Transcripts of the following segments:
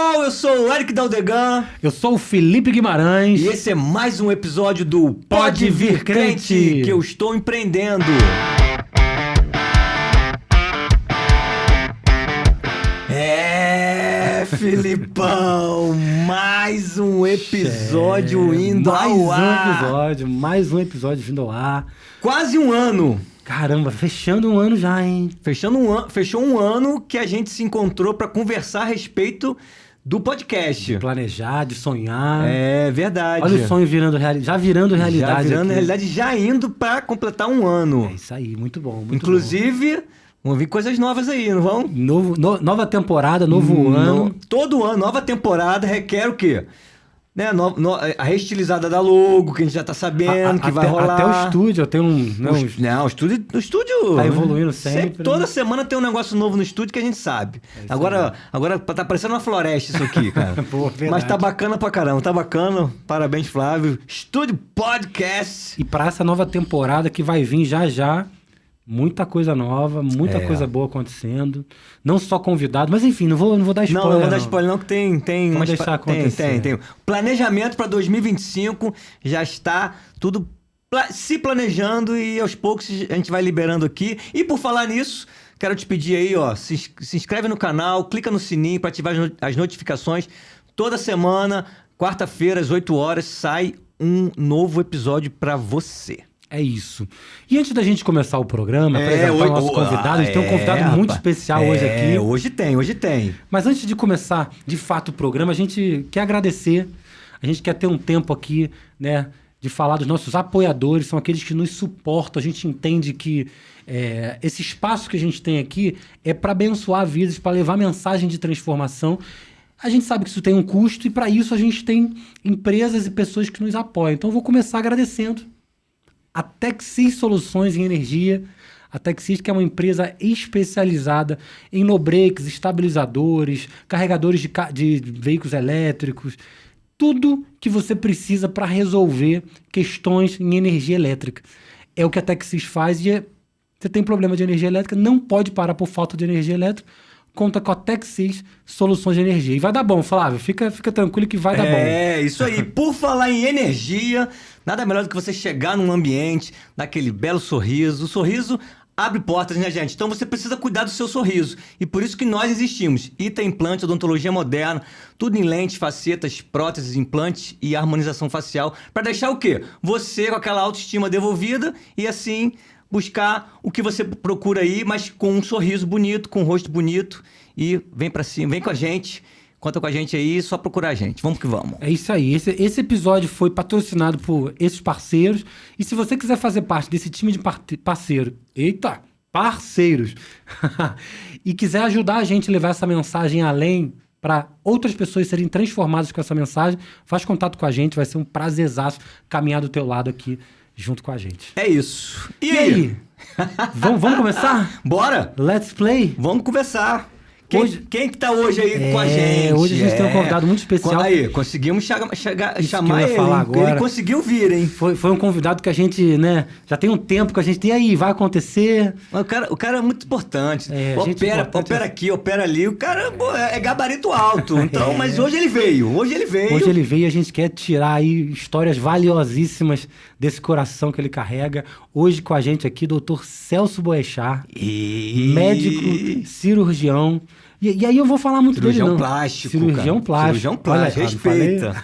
pessoal, eu sou o Eric Daldegan. Eu sou o Felipe Guimarães. E esse é mais um episódio do Pode Vir Crente, que eu estou empreendendo. Filipão, mais um episódio indo ao ar. Mais um episódio vindo ao ar. Quase um ano. Caramba, fechando um ano já, hein? Fechou um ano que a gente se encontrou para conversar a respeito do podcast. De planejar, de sonhar. É verdade. Olha o sonho virando realidade. Já virando realidade, já indo para completar um ano. É isso aí, muito bom. Muito Inclusive... bom. Vão vir coisas novas aí, não vão? Nova temporada, novo ano. Todo ano, nova temporada requer o quê? Né? A reestilizada da logo, que a gente já tá sabendo que vai rolar. Até o estúdio, eu tenho o estúdio tá evoluindo sempre. Toda semana tem um negócio novo no estúdio que a gente sabe. Agora tá parecendo uma floresta isso aqui, cara. Pô, mas tá bacana pra caramba, tá bacana. Parabéns, Flávio. Estúdio Podcast. E pra essa nova temporada que vai vir já... Muita coisa nova, muita coisa boa acontecendo. Não só convidado, mas enfim, não vou dar spoiler. Não vou dar spoiler não, que tem Vamos deixar acontecer. Tem. Planejamento para 2025 já está tudo se planejando e aos poucos a gente vai liberando aqui. E por falar nisso, quero te pedir aí, ó, se inscreve no canal, clica no sininho para ativar as notificações. Toda semana, quarta-feira, às 8 horas, sai um novo episódio para você. É isso. E antes da gente começar o programa, apresentar o nosso convidado, a gente tem um convidado muito especial hoje aqui. Hoje tem. Mas antes de começar, de fato, o programa, a gente quer agradecer, a gente quer ter um tempo aqui, né, de falar dos nossos apoiadores, são aqueles que nos suportam. A gente entende que esse espaço que a gente tem aqui é para abençoar vidas, para levar mensagem de transformação. A gente sabe que isso tem um custo e para isso a gente tem empresas e pessoas que nos apoiam. Então eu vou começar agradecendo a Texis Soluções em Energia. A Texis, que é uma empresa especializada em no-breaks, estabilizadores, carregadores de veículos elétricos, tudo que você precisa para resolver questões em energia elétrica. É o que a Texis faz e você tem problema de energia elétrica, não pode parar por falta de energia elétrica, conta com a Texis Soluções de Energia. E vai dar bom, Flávio. Fica tranquilo que vai dar bom. É, isso aí. Por falar em energia, nada melhor do que você chegar num ambiente, dar aquele belo sorriso. O sorriso abre portas, né, gente? Então você precisa cuidar do seu sorriso. E por isso que nós existimos. Ita Implante, odontologia moderna, tudo em lentes, facetas, próteses, implantes e harmonização facial. Para deixar o quê? Você com aquela autoestima devolvida e assim... buscar o que você procura aí, mas com um sorriso bonito, com um rosto bonito. E vem pra cima, vem com a gente. Conta com a gente aí, só procurar a gente. Vamos que vamos. É isso aí. Esse episódio foi patrocinado por esses parceiros. E se você quiser fazer parte desse time de parceiros, e quiser ajudar a gente a levar essa mensagem além, para outras pessoas serem transformadas com essa mensagem, faz contato com a gente. Vai ser um prazerzaço caminhar do teu lado aqui, junto com a gente. É isso. E aí? Vamos começar? Bora! Let's play? Vamos conversar. Quem que tá hoje aí com a gente? Hoje a gente tem um convidado muito especial. Aí, conseguimos chamar ele. Falar agora. Ele conseguiu vir, hein? Foi um convidado que a gente, né, já tem um tempo que a gente tem aí, vai acontecer. O cara é muito importante. Opera aqui, opera ali. O cara é gabarito alto. Então, mas hoje ele veio. Hoje ele veio e a gente quer tirar aí histórias valiosíssimas desse coração que ele carrega. Hoje com a gente aqui, Dr. Celso Boechat, médico, cirurgião. E aí eu vou falar muito dele, não. Cirurgião plástico. Olha, respeita.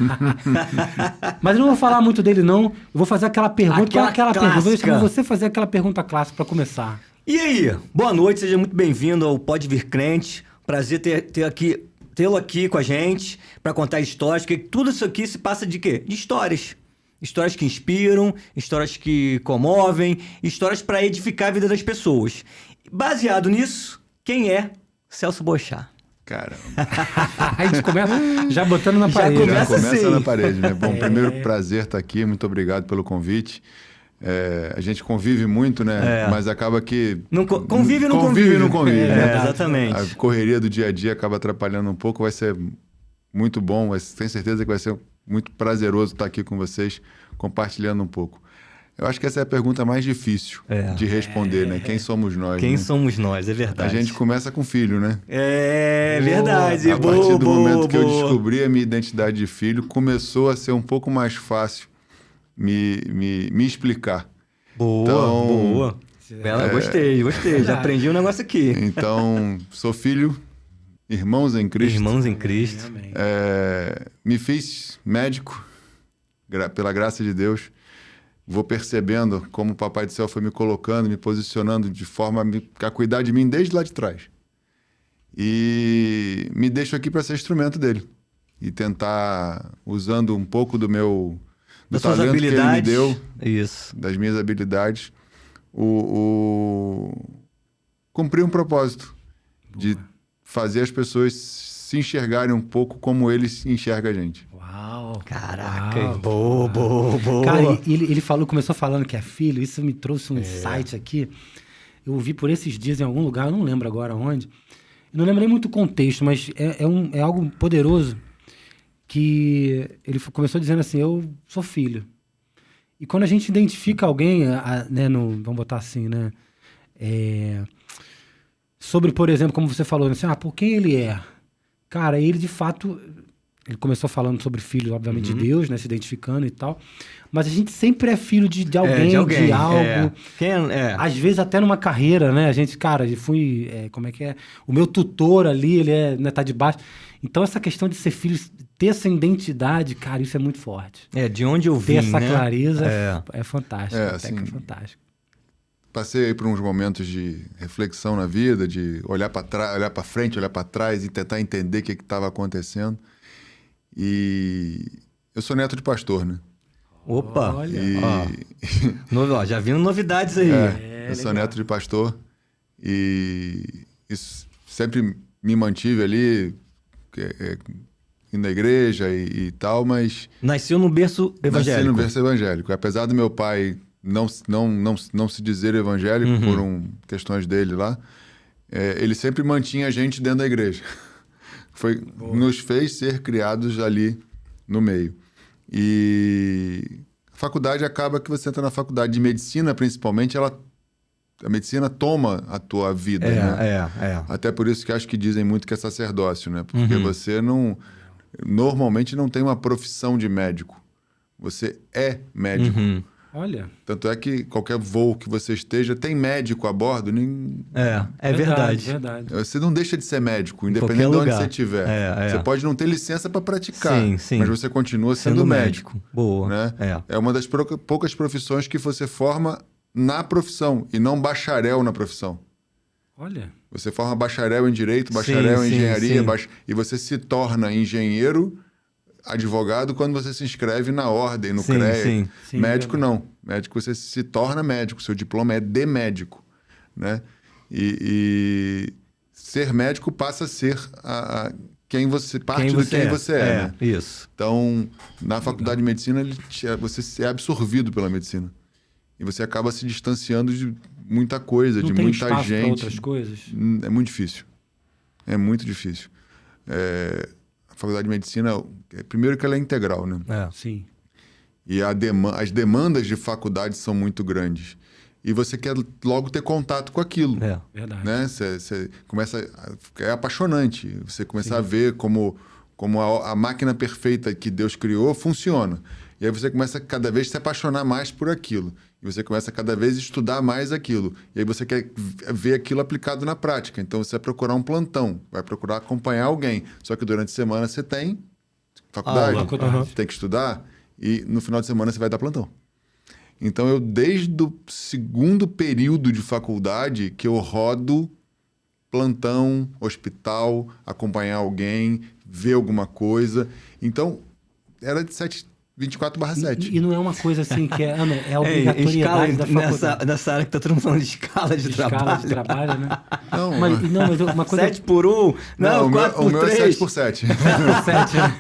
Mas eu não vou falar muito dele, não. Eu vou fazer aquela pergunta. Vou deixar você fazer aquela pergunta clássica para começar. E aí? Boa noite, seja muito bem-vindo ao Pode Vir Crente. Prazer tê-lo aqui com a gente para contar histórias, porque tudo isso aqui se passa de quê? De histórias. Histórias que inspiram, histórias que comovem, histórias para edificar a vida das pessoas. Baseado nisso, quem é Celso Boechat? Caramba. A gente começa já botando na parede. Já começa assim. na parede, né? Bom, primeiro prazer estar aqui, muito obrigado pelo convite. A gente convive muito, né? Mas acaba que... Convive e não convive. Né? Exatamente. A correria do dia a dia acaba atrapalhando um pouco, vai ser muito bom, mas tenho certeza que vai ser muito prazeroso estar aqui com vocês, compartilhando um pouco. Eu acho que essa é a pergunta mais difícil de responder, né? Quem somos nós? Quem né? somos nós, é A verdade. gente começa com filho, né? É verdade. A partir do momento que eu descobri a minha identidade de filho, começou a ser um pouco mais fácil me explicar. Boa. Gostei. Já aprendi um negócio aqui. Então, sou filho, irmãos em Cristo. Irmãos em Cristo. Amém. Me fiz médico, pela graça de Deus. Vou percebendo como o Papai do Céu foi me colocando, me posicionando de forma a cuidar de mim desde lá de trás. E me deixo aqui para ser instrumento dele. E tentar, usando um pouco do Das suas talento que ele me habilidades. deu, Isso. das minhas habilidades, cumprir um propósito de fazer as pessoas se enxergarem um pouco como ele enxerga a gente. Uau! Caraca, Uau. boa. Cara, ele começou falando que é filho, isso me trouxe um insight aqui. Eu ouvi por esses dias em algum lugar, eu não lembro agora onde. Eu não lembro nem muito o contexto, mas é algo poderoso que ele começou dizendo assim, eu sou filho. E quando a gente identifica alguém, né, vamos botar assim, né? Sobre, por exemplo, como você falou, assim, por quem ele é? Cara, ele de fato... Ele começou falando sobre filho, obviamente, de Deus, né? Se identificando e tal. Mas a gente sempre é filho de alguém, de algo. Às vezes até numa carreira, né? A gente, cara, fui... como é que é? O meu tutor ali, ele né, tá debaixo. Então, essa questão de ser filho, ter essa identidade, cara, isso é muito forte. De onde eu vim, ter essa né? clareza é fantástico. Assim, é fantástico. Passei por uns momentos de reflexão na vida, de olhar para trás, olhar para frente, olhar para trás e tentar entender o que estava acontecendo. E eu sou neto de pastor, né? Opa! Olha. Já vindo novidades aí. Eu sou neto de pastor e isso sempre me mantive ali indo na igreja e tal, mas... Nasceu no berço evangélico. Nasci no berço evangélico. Apesar do meu pai não se dizer evangélico por questões dele lá, ele sempre mantinha a gente dentro da igreja. Nos fez ser criados ali no meio. E a faculdade acaba que você entra na faculdade de medicina, principalmente, a medicina toma a tua vida, né? Até por isso que acho que dizem muito que é sacerdócio, né? Porque você normalmente não tem uma profissão de médico. Você é médico. Olha. Tanto é que qualquer voo que você esteja, tem médico a bordo. É verdade. Você não deixa de ser médico, independente de onde você estiver. Você pode não ter licença para praticar, sim. mas você continua sendo médico. Boa. Né? É uma das poucas profissões que você forma na profissão e não bacharel na profissão. Olha. Você forma bacharel em Direito, bacharel em Engenharia, e você se torna engenheiro, advogado quando você se inscreve na ordem, no CREA. Médico não. Médico você se torna médico. Seu diploma é de médico, né? E ser médico passa a ser quem você é. Né? Isso. Então, na faculdade de medicina, você é absorvido pela medicina. E você acaba se distanciando de muita coisa, não de tem muita espaço gente. pra outras coisas? É muito difícil. É muito difícil. A faculdade de medicina, primeiro que ela é integral, né? Sim. E as demandas de faculdade são muito grandes. E você quer logo ter contato com aquilo. Verdade. Né? Você começa... É apaixonante. Você começa a ver como a máquina perfeita que Deus criou funciona. E aí você começa cada vez a se apaixonar mais por aquilo. E você começa cada vez a estudar mais aquilo. E aí você quer ver aquilo aplicado na prática. Então você vai procurar um plantão, vai procurar acompanhar alguém. Só que durante a semana você tem faculdade, tem que estudar, e no final de semana você vai dar plantão. Então eu, desde o segundo período de faculdade, que eu rodo plantão, hospital, acompanhar alguém, ver alguma coisa. Então, era de 24/7. E não é uma coisa assim que é a obrigatoriedade da faculdade. Nessa área que tá todo mundo falando de escala de trabalho. Escala de trabalho, né? Não, mas uma coisa... 7x1? Não, 4x3. O meu é 7x7.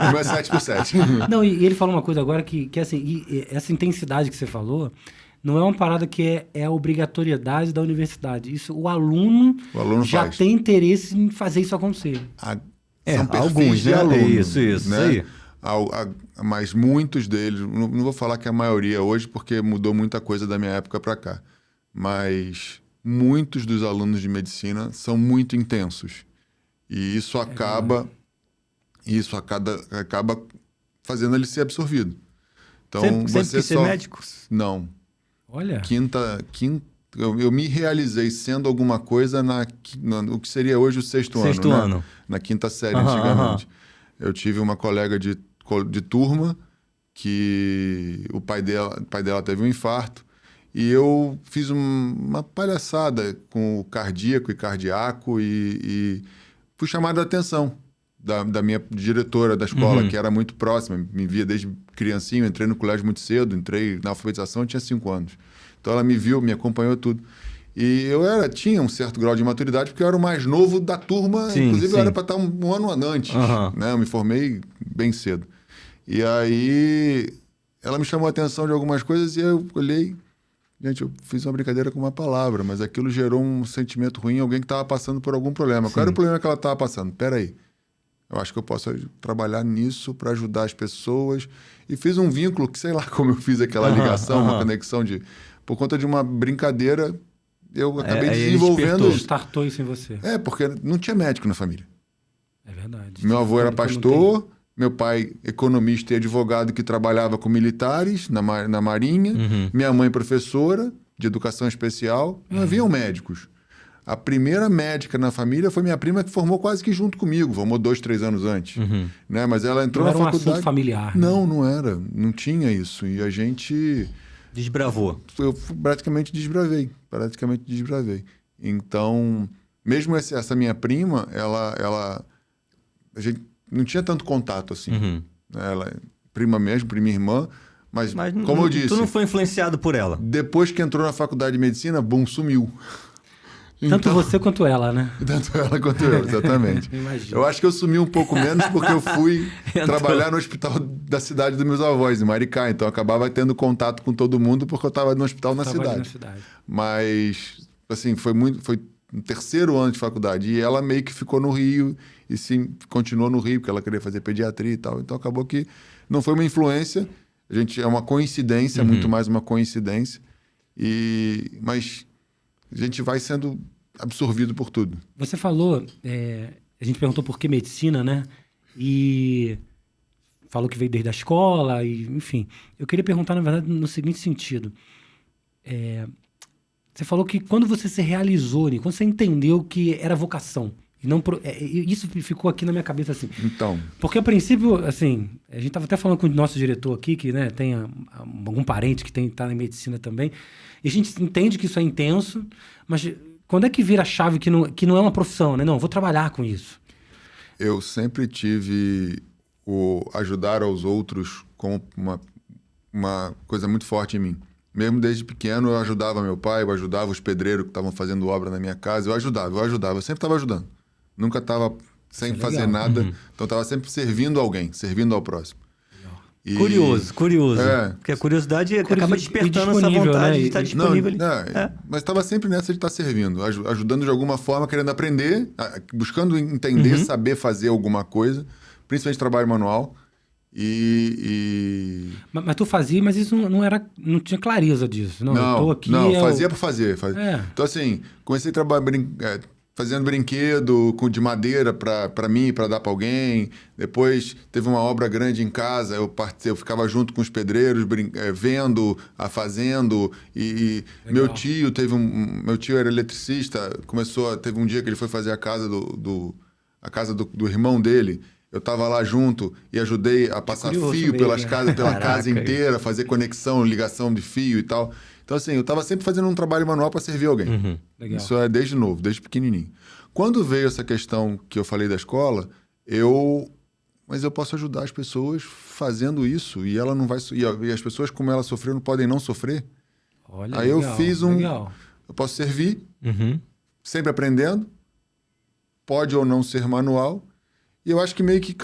O meu é 7x7. Não, e ele falou uma coisa agora que assim, essa intensidade que você falou, não é uma parada que é a obrigatoriedade da universidade. Isso, o aluno já tem interesse em fazer isso acontecer. São perfis alguns, de né? aluno. Isso né? aí. Mas muitos deles, não vou falar que a maioria hoje, porque mudou muita coisa da minha época para cá, mas muitos dos alunos de medicina são muito intensos. E isso acaba fazendo ele ser absorvido. Então, Sempre você quis ser médico? Não. Olha. Eu me realizei sendo alguma coisa no que seria hoje o sexto ano. Né? Na quinta série, antigamente. Eu tive uma colega de turma que o pai dela teve um infarto e eu fiz uma palhaçada com o cardíaco e cardiaco e fui chamado a atenção da minha diretora da escola, que era muito próxima, me via desde criancinho, entrei no colégio muito cedo, entrei na alfabetização, eu tinha 5 anos. Então ela me viu, me acompanhou tudo. E eu tinha um certo grau de maturidade, porque eu era o mais novo da turma, inclusive eu era para estar um ano antes, né? Eu me formei bem cedo. E aí ela me chamou a atenção de algumas coisas e eu olhei, gente, eu fiz uma brincadeira com uma palavra, mas aquilo gerou um sentimento ruim em alguém que estava passando por algum problema. Qual era o problema que ela estava passando? Peraí, eu acho que eu posso trabalhar nisso para ajudar as pessoas. E fiz um vínculo, que sei lá como eu fiz aquela ligação, uma conexão por conta de uma brincadeira, eu acabei desenvolvendo... Startou isso em você. Porque não tinha médico na família. É verdade. Meu avô era pastor, meu pai economista e advogado que trabalhava com militares na Marinha, minha mãe professora de educação especial, não haviam médicos. A primeira médica na família foi minha prima, que formou quase que junto comigo, formou 2, 3 anos antes. Né? Mas ela entrou na faculdade... Não era um assunto familiar. Não era. Não tinha isso. E a gente... Desbravou. Eu praticamente desbravei. Então, mesmo essa minha prima, a gente não tinha tanto contato assim. Ela é prima mesmo, prima irmã, mas como eu disse... Tu não foi influenciado por ela? Depois que entrou na faculdade de medicina, sumiu. Tanto você quanto ela, né? Tanto ela quanto eu, exatamente. Eu acho que eu sumi um pouco menos porque eu fui trabalhar no hospital da cidade dos meus avós, em Maricá. Então, eu acabava tendo contato com todo mundo porque eu estava no hospital na cidade. Mas, assim, foi no 3º ano de faculdade. E ela meio que ficou no Rio e sim, continuou no Rio, porque ela queria fazer pediatria e tal. Então, acabou que não foi uma influência. É uma coincidência, muito mais uma coincidência. Mas... a gente vai sendo absorvido por tudo. Você falou, a gente perguntou por que medicina, né? E falou que veio desde a escola, enfim. Eu queria perguntar, na verdade, no seguinte sentido. Você falou que quando você se realizou, quando você entendeu que era vocação, e não isso ficou aqui na minha cabeça assim. Então. Porque a princípio, assim, a gente estava até falando com o nosso diretor aqui, que né, tem algum parente que está na medicina também, e a gente entende que isso é intenso, mas quando é que vira a chave que não é uma profissão, né? Não, eu vou trabalhar com isso. Eu sempre tive o ajudar aos outros como uma coisa muito forte em mim. Mesmo desde pequeno, eu ajudava meu pai, eu ajudava os pedreiros que estavam fazendo obra na minha casa, eu ajudava, eu sempre estava ajudando. Nunca estava sem fazer nada, então eu estava sempre servindo alguém, servindo ao próximo. E... Curioso. Porque a curiosidade acaba despertando essa vontade, né? De estar disponível ali. Mas estava sempre nessa de estar servindo, ajudando de alguma forma, querendo aprender, buscando entender, saber fazer alguma coisa, principalmente trabalho manual. Mas tu fazia, mas isso não tinha clareza disso. Não, eu tô aqui, fazia por fazer. Então, assim, comecei a trabalhar fazendo brinquedo de madeira para mim, para dar para alguém. Depois teve uma obra grande em casa, eu ficava junto com os pedreiros, vendo, fazendo. Meu tio era eletricista, teve um dia que ele foi fazer a casa do irmão dele. Eu estava lá junto e ajudei a passar fio pela casa inteira, fazer conexão, ligação de fio e tal. Então, assim, eu estava sempre fazendo um trabalho manual para servir alguém. Isso é desde novo, desde pequenininho. Quando veio essa questão que eu falei da escola, mas eu posso ajudar as pessoas fazendo isso e ela não vai... E as pessoas, como ela sofreu, não podem não sofrer. Olha, Aí eu fiz eu posso servir, sempre aprendendo, pode ou não ser manual. E eu acho que meio que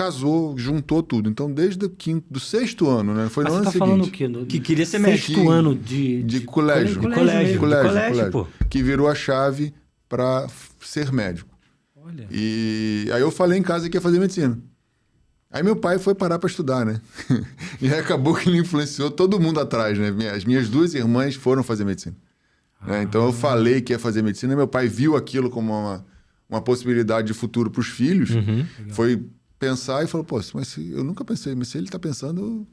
juntou tudo. Então, desde do 6º ano, né? Foi no ano seguinte. Você tá falando o quê? Que queria ser médico. 6º ano de colégio. Colégio, pô. Que virou a chave para ser médico. Olha. E aí eu falei em casa que ia fazer medicina. Aí meu pai foi parar para estudar, né? E aí acabou que ele influenciou todo mundo atrás, né? As minhas 2 irmãs foram fazer medicina. Né? Então eu falei que ia fazer medicina, meu pai viu aquilo como uma possibilidade de futuro para os filhos, foi pensar e falou, pô, mas eu nunca pensei, mas se ele está pensando,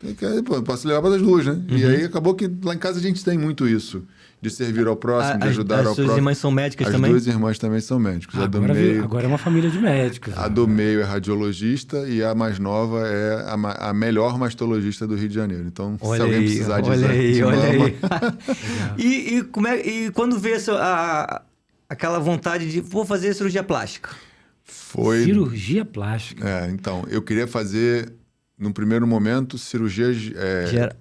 eu posso levar para as 2, né? E aí acabou que lá em casa a gente tem muito isso, de servir ao próximo, de ajudar ao próximo. As suas irmãs são médicas As também? As 2 irmãs também são médicos. Agora é uma família de médicos. A do meio é radiologista e a mais nova é a melhor mastologista do Rio de Janeiro. Então, se alguém precisar de olha aí. mama... E quando vê aquela vontade de vou fazer cirurgia plástica? Foi... Cirurgia plástica. Então, eu queria fazer, no primeiro momento, cirurgia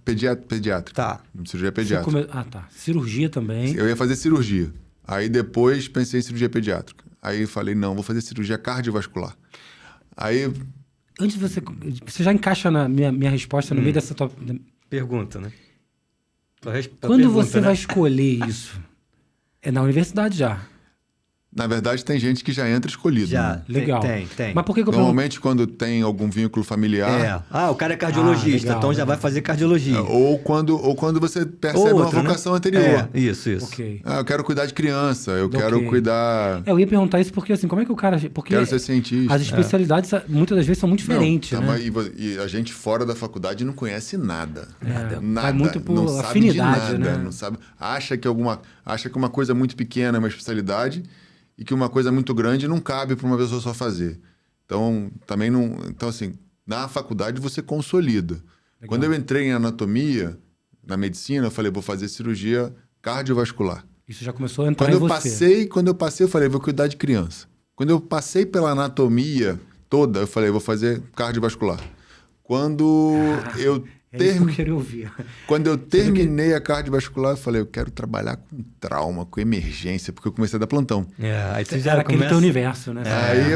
pediátrica. Tá. Cirurgia pediátrica. Tá. Cirurgia também. Eu ia fazer cirurgia. Aí depois pensei em cirurgia pediátrica. Aí falei, não, vou fazer cirurgia cardiovascular. Aí... Antes você já encaixa na minha resposta no meio dessa tua... Pergunta, né? Quando você vai escolher isso? É na universidade já. Na verdade, tem gente que já entra escolhido. Já, né? Legal. Tem. Mas por que eu Normalmente, quando tem algum vínculo familiar... o cara é cardiologista, legal, então já vai fazer cardiologia. Ou quando você percebe uma vocação anterior. Isso. Ok. Eu quero cuidar de criança, eu quero cuidar... Eu ia perguntar isso porque, assim, como é que o cara... Porque quero ser cientista. as especialidades, muitas das vezes, são muito diferentes, né? E a gente fora da faculdade não conhece nada. Nada. Vai muito por não afinidade, sabe de nada, né? Não sabe, acha que uma coisa muito pequena é uma especialidade e que uma coisa muito grande não cabe para uma pessoa só fazer. Então, também não... Então, assim, na faculdade você consolida. Legal. Quando eu entrei em anatomia, na medicina, eu falei, vou fazer cirurgia cardiovascular. Isso já começou a entrar em você. Quando eu passei, eu falei, vou cuidar de criança. Quando eu passei pela anatomia toda, eu falei, vou fazer cardiovascular. Quando eu... isso que eu queria ouvir. Quando eu terminei a cardiovascular, eu falei, eu quero trabalhar com trauma, com emergência, porque eu comecei a dar plantão. Aí você já era aquele teu universo, né? Aí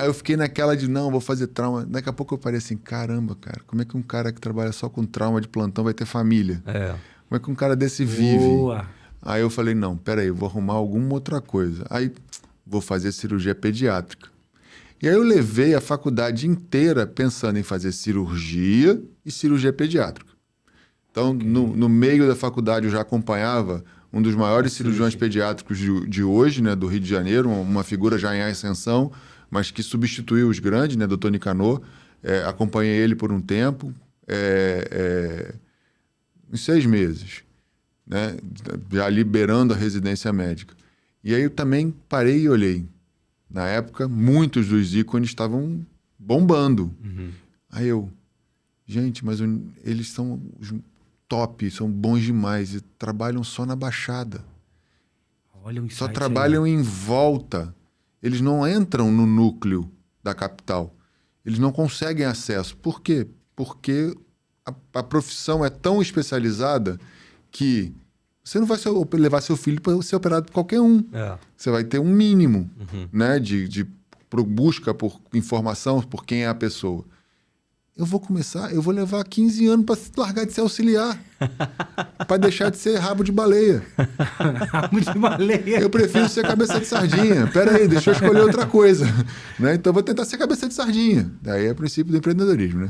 eu fiquei naquela de, não, vou fazer trauma. Daqui a pouco eu parei assim, caramba, cara, como é que um cara que trabalha só com trauma de plantão vai ter família? Como é que um cara desse vive? Boa. Aí eu falei, não, peraí, eu vou arrumar alguma outra coisa. Aí vou fazer cirurgia pediátrica. E aí eu levei a faculdade inteira pensando em fazer cirurgia e cirurgia pediátrica. Então, no meio da faculdade, eu já acompanhava um dos maiores cirurgiões pediátricos de hoje, né, do Rio de Janeiro, uma figura já em ascensão, mas que substituiu os grandes, né, Dr. Nicanor. Acompanhei ele por um tempo, em 6 meses, né, já liberando a residência médica. E aí eu também parei e olhei. Na época, muitos dos ícones estavam bombando. Aí eu, gente, mas eles são os top, são bons demais e trabalham só na Baixada. Olha o só trabalham em volta. Eles não entram no núcleo da capital. Eles não conseguem acesso. Por quê? Porque a profissão é tão especializada que você não vai levar seu filho para ser operado por qualquer um. Você vai ter um mínimo, né, de busca por informação, por quem é a pessoa. Eu vou levar 15 anos para largar de ser auxiliar. Para deixar de ser rabo de baleia. Rabo de baleia. Eu prefiro ser cabeça de sardinha. Pera aí, deixa eu escolher outra coisa. Né? Então, vou tentar ser cabeça de sardinha. Daí é o princípio do empreendedorismo, né?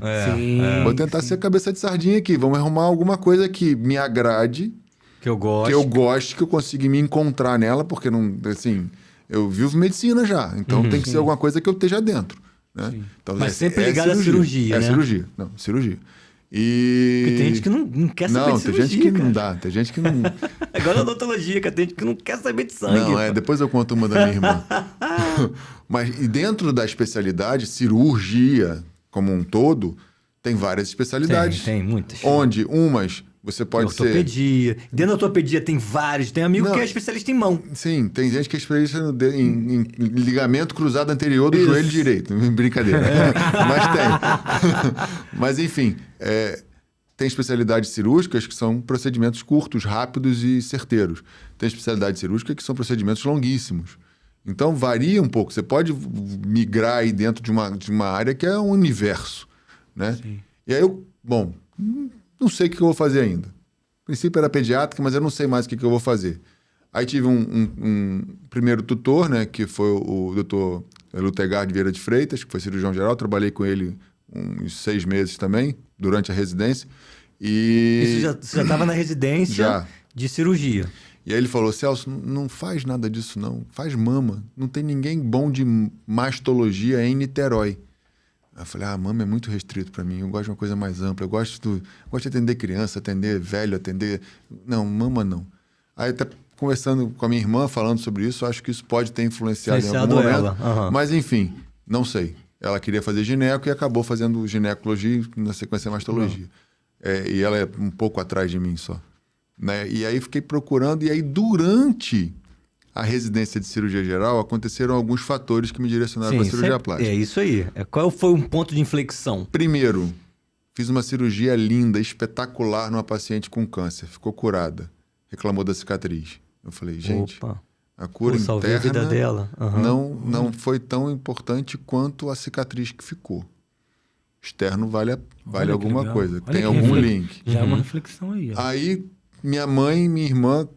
Vou tentar ser cabeça de sardinha aqui. Vamos arrumar alguma coisa que me agrade, que eu goste, que eu consiga me encontrar nela, porque não, assim, eu vivo medicina já, então tem que ser alguma coisa que eu esteja dentro, né? Então, mas sempre ligado à cirurgia, né? Cirurgia, não, cirurgia. E... Porque tem gente que não quer saber de cirurgia, tem gente que não dá, tem gente que não... Igual na odontologia, tem gente que não quer saber de sangue. Não, depois eu conto uma da minha irmã. Mas e dentro da especialidade, cirurgia como um todo, tem várias especialidades. Tem muitas. Onde umas... Você pode ortopedia. Dentro da ortopedia tem vários. Tem amigo que é especialista em mão. Sim, tem gente que é especialista em ligamento cruzado anterior do joelho direito. Brincadeira. Mas tem. Mas, enfim, tem especialidades cirúrgicas que são procedimentos curtos, rápidos e certeiros. Tem especialidade cirúrgica que são procedimentos longuíssimos. Então, varia um pouco. Você pode migrar aí dentro de uma área que é um universo, né? Sim. E aí não sei o que eu vou fazer ainda. No princípio era pediátrica, mas eu não sei mais o que eu vou fazer. Aí tive um primeiro tutor, né, que foi o doutor Lutegar de Vieira de Freitas, que foi cirurgião geral. Trabalhei com ele uns 6 meses também, durante a residência. Isso você já estava na residência Já. de cirurgia. E aí ele falou, Celso, não faz nada disso não, faz mama. Não tem ninguém bom de mastologia em Niterói. Aí eu falei, mama é muito restrito para mim, eu gosto de uma coisa mais ampla, eu gosto de atender criança, atender velho, atender... Não, mama não. Aí até conversando com a minha irmã, falando sobre isso, acho que isso pode ter influenciado em algum momento. Ela. Uhum. Mas enfim, não sei. Ela queria fazer gineco e acabou fazendo ginecologia, na sequência mastologia. E ela é um pouco atrás de mim só. Né? E aí fiquei procurando, e aí durante a residência de cirurgia geral aconteceram alguns fatores que me direcionaram para a cirurgia plástica. É isso aí. Qual foi um ponto de inflexão? Primeiro, fiz uma cirurgia linda, espetacular numa paciente com câncer, ficou curada, reclamou da cicatriz. Eu falei, gente, a cura salvei interna a vida dela. Uhum. não foi tão importante quanto a cicatriz que ficou. Externo vale alguma coisa, tem algum link. Já é uma reflexão aí. Aí minha mãe e minha irmã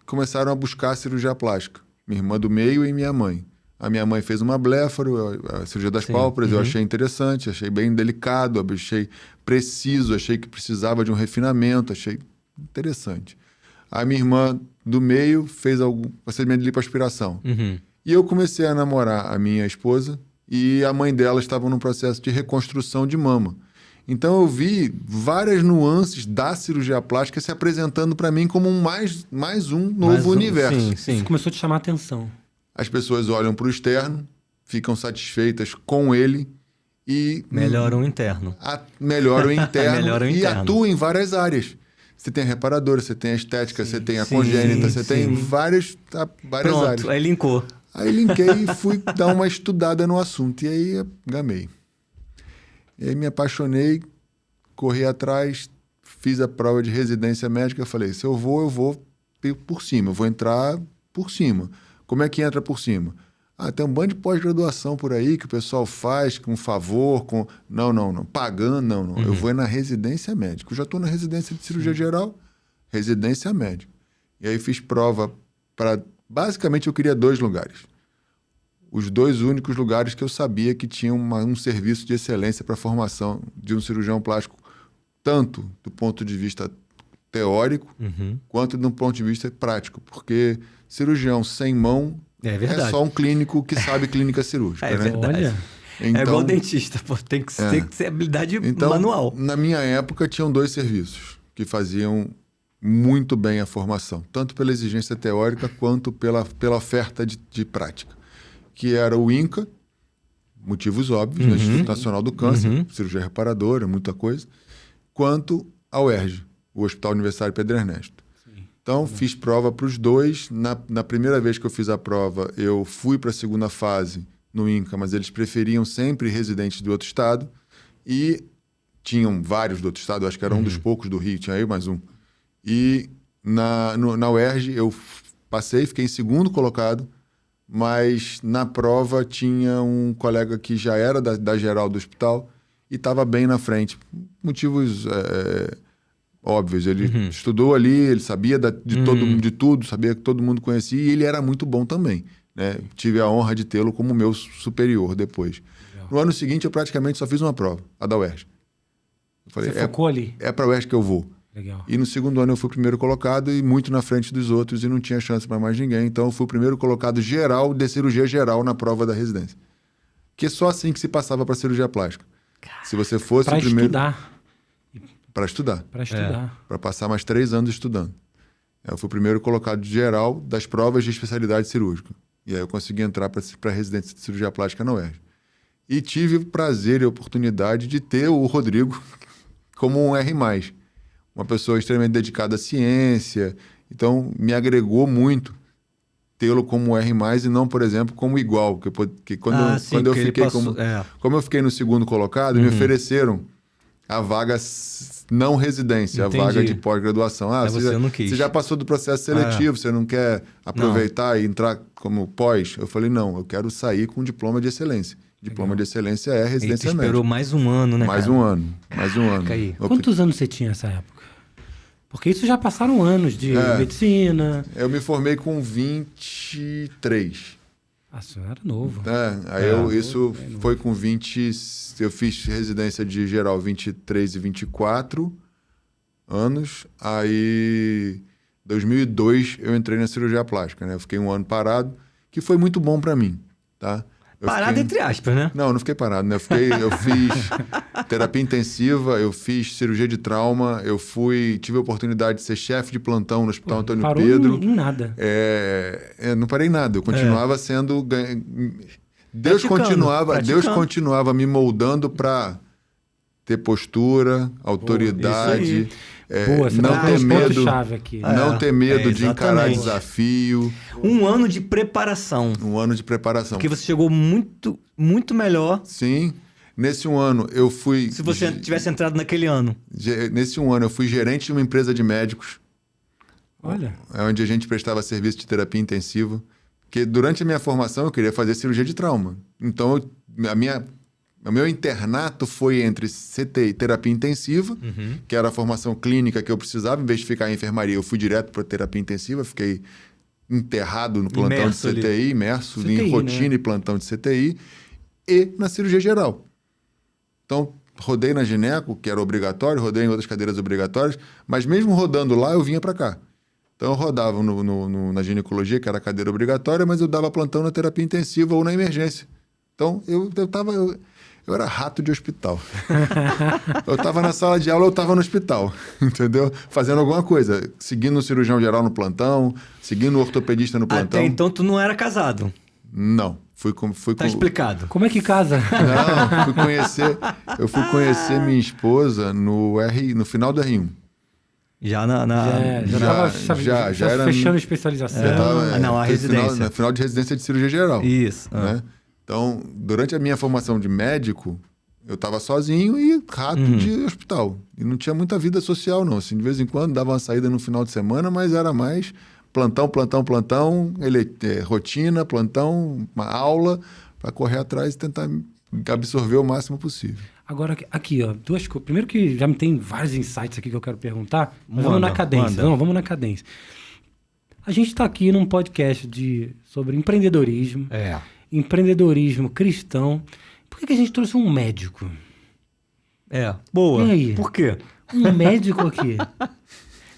começaram a buscar a cirurgia plástica. Minha irmã do meio e minha mãe. A minha mãe fez uma blefaro, a cirurgia das pálpebras, eu achei interessante, achei bem delicado, achei preciso, achei que precisava de um refinamento, achei interessante. A minha irmã do meio fez procedimento de lipoaspiração. E eu comecei a namorar a minha esposa e a mãe dela estava num processo de reconstrução de mama. Então eu vi várias nuances da cirurgia plástica se apresentando para mim como mais um novo universo. Sim. Isso começou a te chamar a atenção. As pessoas olham para o externo, ficam satisfeitas com ele e... Melhoram o interno. Melhoram o interno. Melhoram o e interno. atuam em várias áreas. Você tem a reparadora, você tem a estética, você tem a congênita, você tem várias Pronto, áreas. aí linkou. Aí linkei e fui dar uma estudada no assunto. E aí gamei. E aí me apaixonei, corri atrás, fiz a prova de residência médica. Falei, se eu vou por cima, eu vou entrar por cima. Como é que entra por cima? Tem um bando de pós-graduação por aí que o pessoal faz com favor, com... Não. Pagando, não. Eu vou na residência médica. Eu já estou na residência de cirurgia geral, residência médica. E aí fiz prova para... Basicamente, eu queria 2 lugares. Os 2 únicos lugares que eu sabia que tinham um serviço de excelência para a formação de um cirurgião plástico, tanto do ponto de vista teórico, quanto do ponto de vista prático. Porque cirurgião sem mão é só um clínico que sabe clínica cirúrgica. É verdade. Olha. Então, é igual dentista, tem que ser habilidade manual. Na minha época, tinham 2 serviços que faziam muito bem a formação, tanto pela exigência teórica quanto pela oferta de prática, que era o INCA, motivos óbvios, né? Instituto Nacional do Câncer, cirurgia reparadora, muita coisa, quanto a UERJ, o Hospital Universitário Pedro Ernesto. Então, fiz prova para os 2. Na primeira vez que eu fiz a prova, eu fui para a segunda fase no INCA, mas eles preferiam sempre residentes do outro estado e tinham vários do outro estado, eu acho que era um dos poucos do Rio, tinha aí mais um. E na UERJ eu passei, fiquei em segundo colocado, mas na prova tinha um colega que já era da geral do hospital e estava bem na frente. Motivos óbvios. Ele estudou ali, ele sabia de tudo, sabia que todo mundo conhecia e ele era muito bom também. Né? Tive a honra de tê-lo como meu superior depois. Legal. No ano seguinte, eu praticamente só fiz uma prova, a da UERJ. Eu falei, você focou ali? É para a UERJ que eu vou. Legal. E no segundo ano eu fui o primeiro colocado e muito na frente dos outros e não tinha chance para mais ninguém. Então eu fui o primeiro colocado geral de cirurgia geral na prova da residência. Que é só assim que se passava para cirurgia plástica. Se você fosse o primeiro... Para estudar. Para passar mais 3 anos estudando. Eu fui o primeiro colocado geral das provas de especialidade cirúrgica. E aí eu consegui entrar para a residência de cirurgia plástica na UERJ. E tive o prazer e a oportunidade de ter o Rodrigo como um R+. Uma pessoa extremamente dedicada à ciência. Então, me agregou muito tê-lo como R+, e não, por exemplo, como igual. Porque quando eu fiquei como eu fiquei no segundo colocado, me ofereceram a vaga não residência, Entendi. A vaga de pós-graduação. Você não quis. Você já passou do processo seletivo, você não quer aproveitar e entrar como pós? Eu falei, não, eu quero sair com um diploma de excelência. Diploma de excelência é residência médica. Esperou mais um ano, né, Mais um ano. Aí. Quantos anos você tinha nessa época? Porque isso já passaram anos de medicina. Eu me formei com 23. Ah, você era novo. Isso foi com 20... Eu fiz residência de geral 23 e 24 anos. Aí, 2002, eu entrei na cirurgia plástica, né? Eu fiquei um ano parado, que foi muito bom para mim, tá? Parado entre aspas, né? Não fiquei parado, né? Eu fiz terapia intensiva, eu fiz cirurgia de trauma, tive a oportunidade de ser chefe de plantão no Hospital Antônio parou Pedro. em nada. Não parei em nada, eu continuava sendo... Deus continuava me moldando para ter postura, autoridade, você não ter medo, aqui. não ter medo de encarar desafio. Um ano de preparação. Um ano de preparação. Porque você chegou muito, muito melhor. Sim. Nesse um ano eu fui... Se você tivesse entrado naquele ano. Nesse um ano eu fui gerente de uma empresa de médicos. Olha. Onde a gente prestava serviço de terapia intensiva. Porque durante a minha formação eu queria fazer cirurgia de trauma. Então, o meu internato foi entre CTI, terapia intensiva, que era a formação clínica que eu precisava. Em vez de ficar em enfermaria, eu fui direto para terapia intensiva. Fiquei enterrado no plantão Imerso de CTI, imerso CTI, em rotina, né? E plantão de CTI. E na cirurgia geral. Então, rodei na gineco, que era obrigatório, rodei em outras cadeiras obrigatórias. Mas mesmo rodando lá, eu vinha para cá. Então, eu rodava na ginecologia, que era a cadeira obrigatória, mas eu dava plantão na terapia intensiva ou na emergência. Então, eu era rato de hospital. Eu estava na sala de aula, eu estava no hospital, entendeu? Fazendo alguma coisa, seguindo o cirurgião geral no plantão, seguindo o ortopedista no plantão. Até então, tu não era casado. Não. Tá explicado. Como é que casa? Não, eu fui conhecer minha esposa no final do R1. Já estava fechando especialização. A residência. No final de residência de cirurgia geral. Isso. Né? Então, durante a minha formação de médico, eu estava sozinho e rato de hospital. E não tinha muita vida social, não. Assim, de vez em quando dava uma saída no final de semana, mas era mais plantão, rotina, plantão, uma aula, para correr atrás e tentar absorver o máximo possível. Agora, aqui, ó, duas coisas. Primeiro que já me tem vários insights aqui que eu quero perguntar, mas vamos na cadência. Não, vamos na cadência. A gente está aqui num podcast sobre empreendedorismo. Empreendedorismo cristão. Por que a gente trouxe um médico? Boa. E aí? Por quê? Um médico aqui.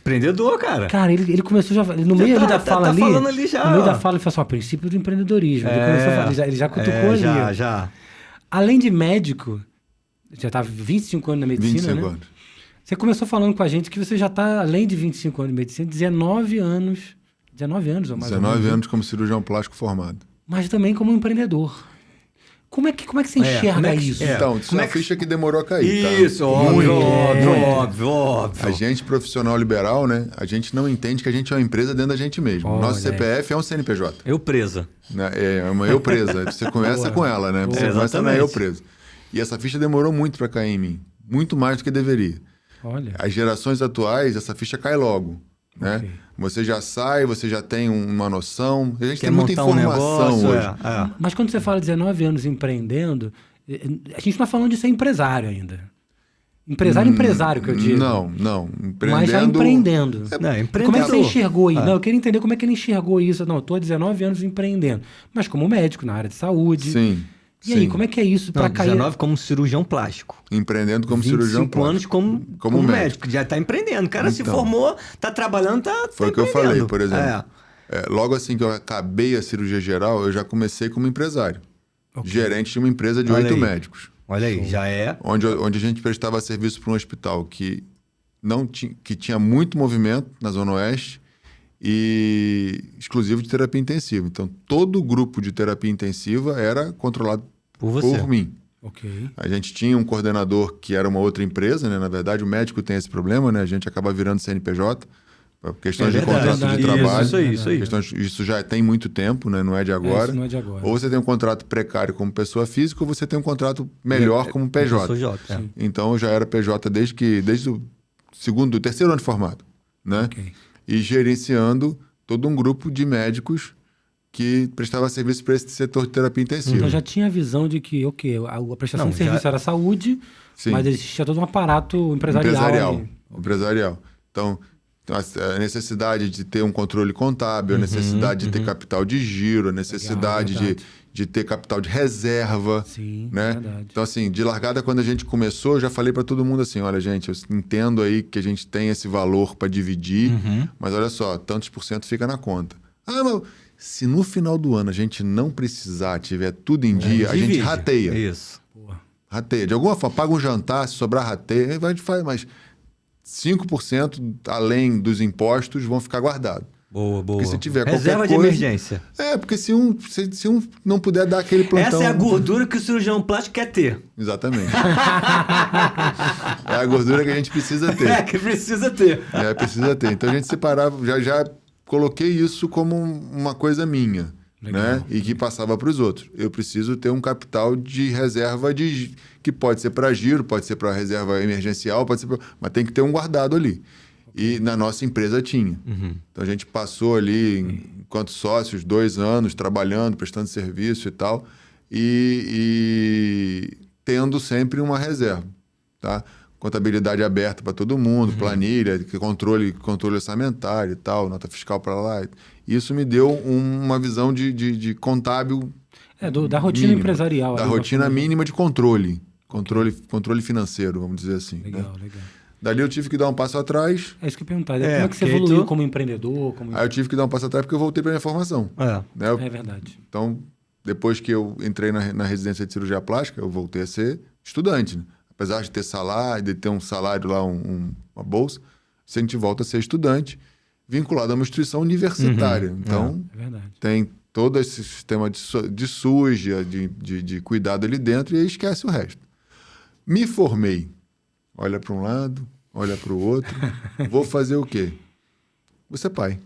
Empreendedor, cara. Cara, ele começou já... No meio da fala ali... falando ali já. No meio da fala, ele falou assim, ó, princípio do empreendedorismo. Ele começou a falar, ele já cutucou ali. Já. Além de médico, já tá 25 anos na medicina, 25 né? anos. Você começou falando com a gente que você já tá, além de 25 anos de medicina, 19 anos ou mais 19 anos como cirurgião plástico formado. Mas também como empreendedor. Como é que você enxerga isso? Então, isso é uma ficha que demorou a cair, tá? Isso, óbvio. A gente, profissional liberal, né? A gente não entende que a gente é uma empresa dentro da gente mesmo. Nosso CPF é um CNPJ. Eu presa. Né? É uma eu presa. Você começa com ela, né? Você começa na eu presa. E essa ficha demorou muito para cair em mim. Muito mais do que deveria. Olha. As gerações atuais, essa ficha cai logo. Né? Okay. Você já sai, você já tem uma noção. A gente tem muita informação hoje. Mas quando você fala 19 anos empreendendo, a gente não está falando de ser empresário ainda. Empresário que eu digo. Não. Mas já empreendendo. Como é que você enxergou isso? Não, eu queria entender como é que ele enxergou isso. Não, eu estou há 19 anos empreendendo. Mas como médico, na área de saúde. Sim. E aí, como é que é isso para cair? 19 como cirurgião plástico. Empreendendo como cirurgião plástico. 25 anos como médico. Já está empreendendo. O cara se formou, está trabalhando, Foi o que eu falei, por exemplo. Logo assim que eu acabei a cirurgia geral, eu já comecei como empresário. Okay. Gerente de uma empresa de 8 médicos. Olha aí, já é. Onde a gente prestava serviço para um hospital que tinha muito movimento na Zona Oeste e exclusivo de terapia intensiva. Então, todo o grupo de terapia intensiva era controlado por mim. Okay. A gente tinha um coordenador que era uma outra empresa, né? Na verdade, o médico tem esse problema, né? A gente acaba virando CNPJ, por questões de contrato de trabalho. Isso aí. Isso já tem muito tempo, né? Não é de agora. Isso não é de agora. Ou você tem um contrato precário como pessoa física, ou você tem um contrato melhor como PJ. Então, eu já era PJ desde o terceiro ano de formado, né? Okay. E gerenciando todo um grupo de médicos que prestava serviço para esse setor de terapia intensiva. Então já tinha a visão de que, a prestação de serviço era saúde, mas existia todo um aparato empresarial. Empresarial. Então, A necessidade de ter um controle contábil, a necessidade de ter capital de giro, a necessidade de ter capital de reserva. Sim, né? verdade. Então, assim, de largada, quando a gente começou, eu já falei para todo mundo assim, olha, gente, eu entendo aí que a gente tem esse valor para dividir, mas olha só, tantos por cento fica na conta. Ah, mas se no final do ano a gente não precisar, tiver tudo em dia, a gente Divide. rateia. Isso. Porra. Rateia. De alguma forma, paga um jantar, se sobrar rateia, aí a gente faz, mas 5% além dos impostos vão ficar guardados. Boa, boa. Porque se tiver Reserva qualquer de coisa... emergência. Porque se um não puder dar aquele plantão... Essa é a gordura que o cirurgião plástico quer ter. Exatamente. É a gordura que a gente precisa ter. É, que precisa ter. Precisa ter. Então a gente separava, já coloquei isso como uma coisa minha, né? E que passava para os outros. Eu preciso ter um capital de reserva que pode ser para giro, pode ser para reserva emergencial, mas tem que ter um guardado ali. E na nossa empresa tinha. Então a gente passou ali, enquanto sócios, 2 anos trabalhando, prestando serviço e tal, e tendo sempre uma reserva, tá? Contabilidade aberta para todo mundo, planilha, controle orçamentário e tal, nota fiscal para lá. Isso me deu uma visão de contábil. Da rotina mínima, empresarial. Da ali, rotina mínima de controle. Controle financeiro, vamos dizer assim. Legal, né? legal. Dali eu tive que dar um passo atrás. É isso que eu ia perguntar. Como é que você porque evoluiu como empreendedor? Aí eu tive que dar um passo atrás porque eu voltei para minha formação. Né? É verdade. Então, depois que eu entrei na residência de cirurgia plástica, eu voltei a ser estudante. Né? Apesar de ter salário, de ter um salário lá, uma bolsa, a gente volta a ser estudante, vinculado a uma instituição universitária. Então, É verdade. tem todo esse sistema de suja, de cuidado ali dentro, e aí esquece o resto. Me formei. Olha para um lado, olha para o outro. Vou fazer o quê? Vou ser pai.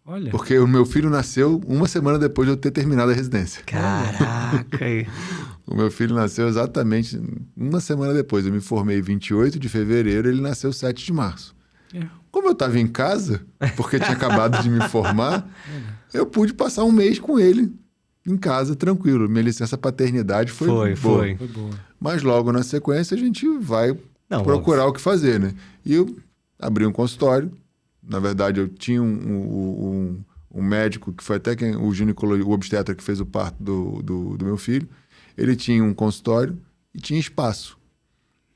Olha. Porque o meu filho nasceu 1 semana depois de eu ter terminado a residência. Caraca. O meu filho nasceu exatamente 1 semana depois. Eu me formei 28 de fevereiro, ele nasceu 7 de março. Como eu estava em casa, porque tinha acabado de me formar, eu pude passar 1 mês com ele em casa, tranquilo. Minha licença paternidade foi boa. Foi boa. Mas logo na sequência a gente vai procurar o que fazer, né? E eu abri um consultório. Na verdade, eu tinha um médico que foi até o obstetra que fez o parto do meu filho. Ele tinha um consultório e tinha espaço.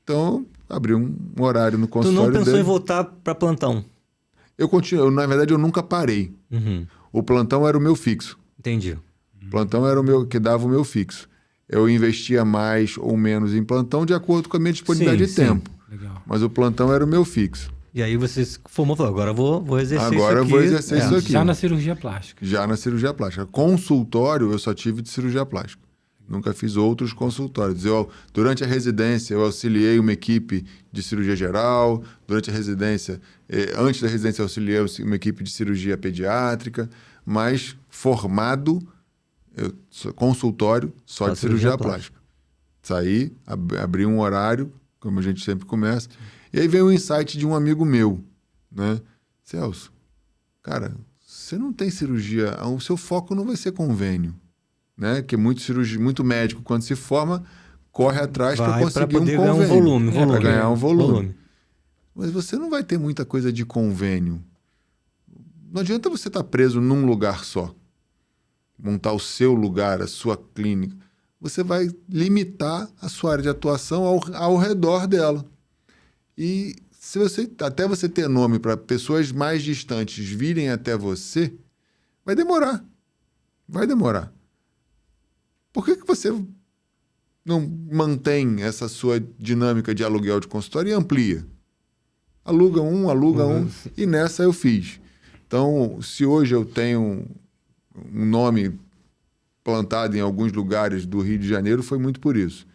Então, abri um horário no consultório dele. Tu não pensou em voltar para plantão? Eu continuo. Na verdade, eu nunca parei. O plantão era o meu fixo. Entendi. O plantão era o meu que dava o meu fixo. Eu investia mais ou menos em plantão de acordo com a minha disponibilidade de tempo. Legal. Mas o plantão era o meu fixo. E aí você se formou e falou, agora eu vou exercer isso aqui. Agora eu vou exercer isso aqui. Já na cirurgia plástica. Já na cirurgia plástica. Consultório, eu só tive de cirurgia plástica. Nunca fiz outros consultórios. Durante a residência, eu auxiliei uma equipe de cirurgia geral. Durante a residência, antes da residência, eu auxiliei uma equipe de cirurgia pediátrica. Mas formado, consultório, só de cirurgia plástica. Saí, abri um horário, como a gente sempre começa. E aí veio o insight de um amigo meu, né? Celso, cara, você não tem cirurgia, o seu foco não vai ser convênio, né? Que muito médico, quando se forma, corre atrás para conseguir um convênio. Ganhar um volume. Para ganhar um volume. Mas você não vai ter muita coisa de convênio. Não adianta você estar preso num lugar só. Montar o seu lugar, a sua clínica. Você vai limitar a sua área de atuação ao redor dela. E se até você ter nome para pessoas mais distantes virem até você, vai demorar. Vai demorar. Por que você não mantém essa sua dinâmica de aluguel de consultório e amplia? Aluga um, e nessa eu fiz. Então, se hoje eu tenho um nome plantado em alguns lugares do Rio de Janeiro, foi muito por isso.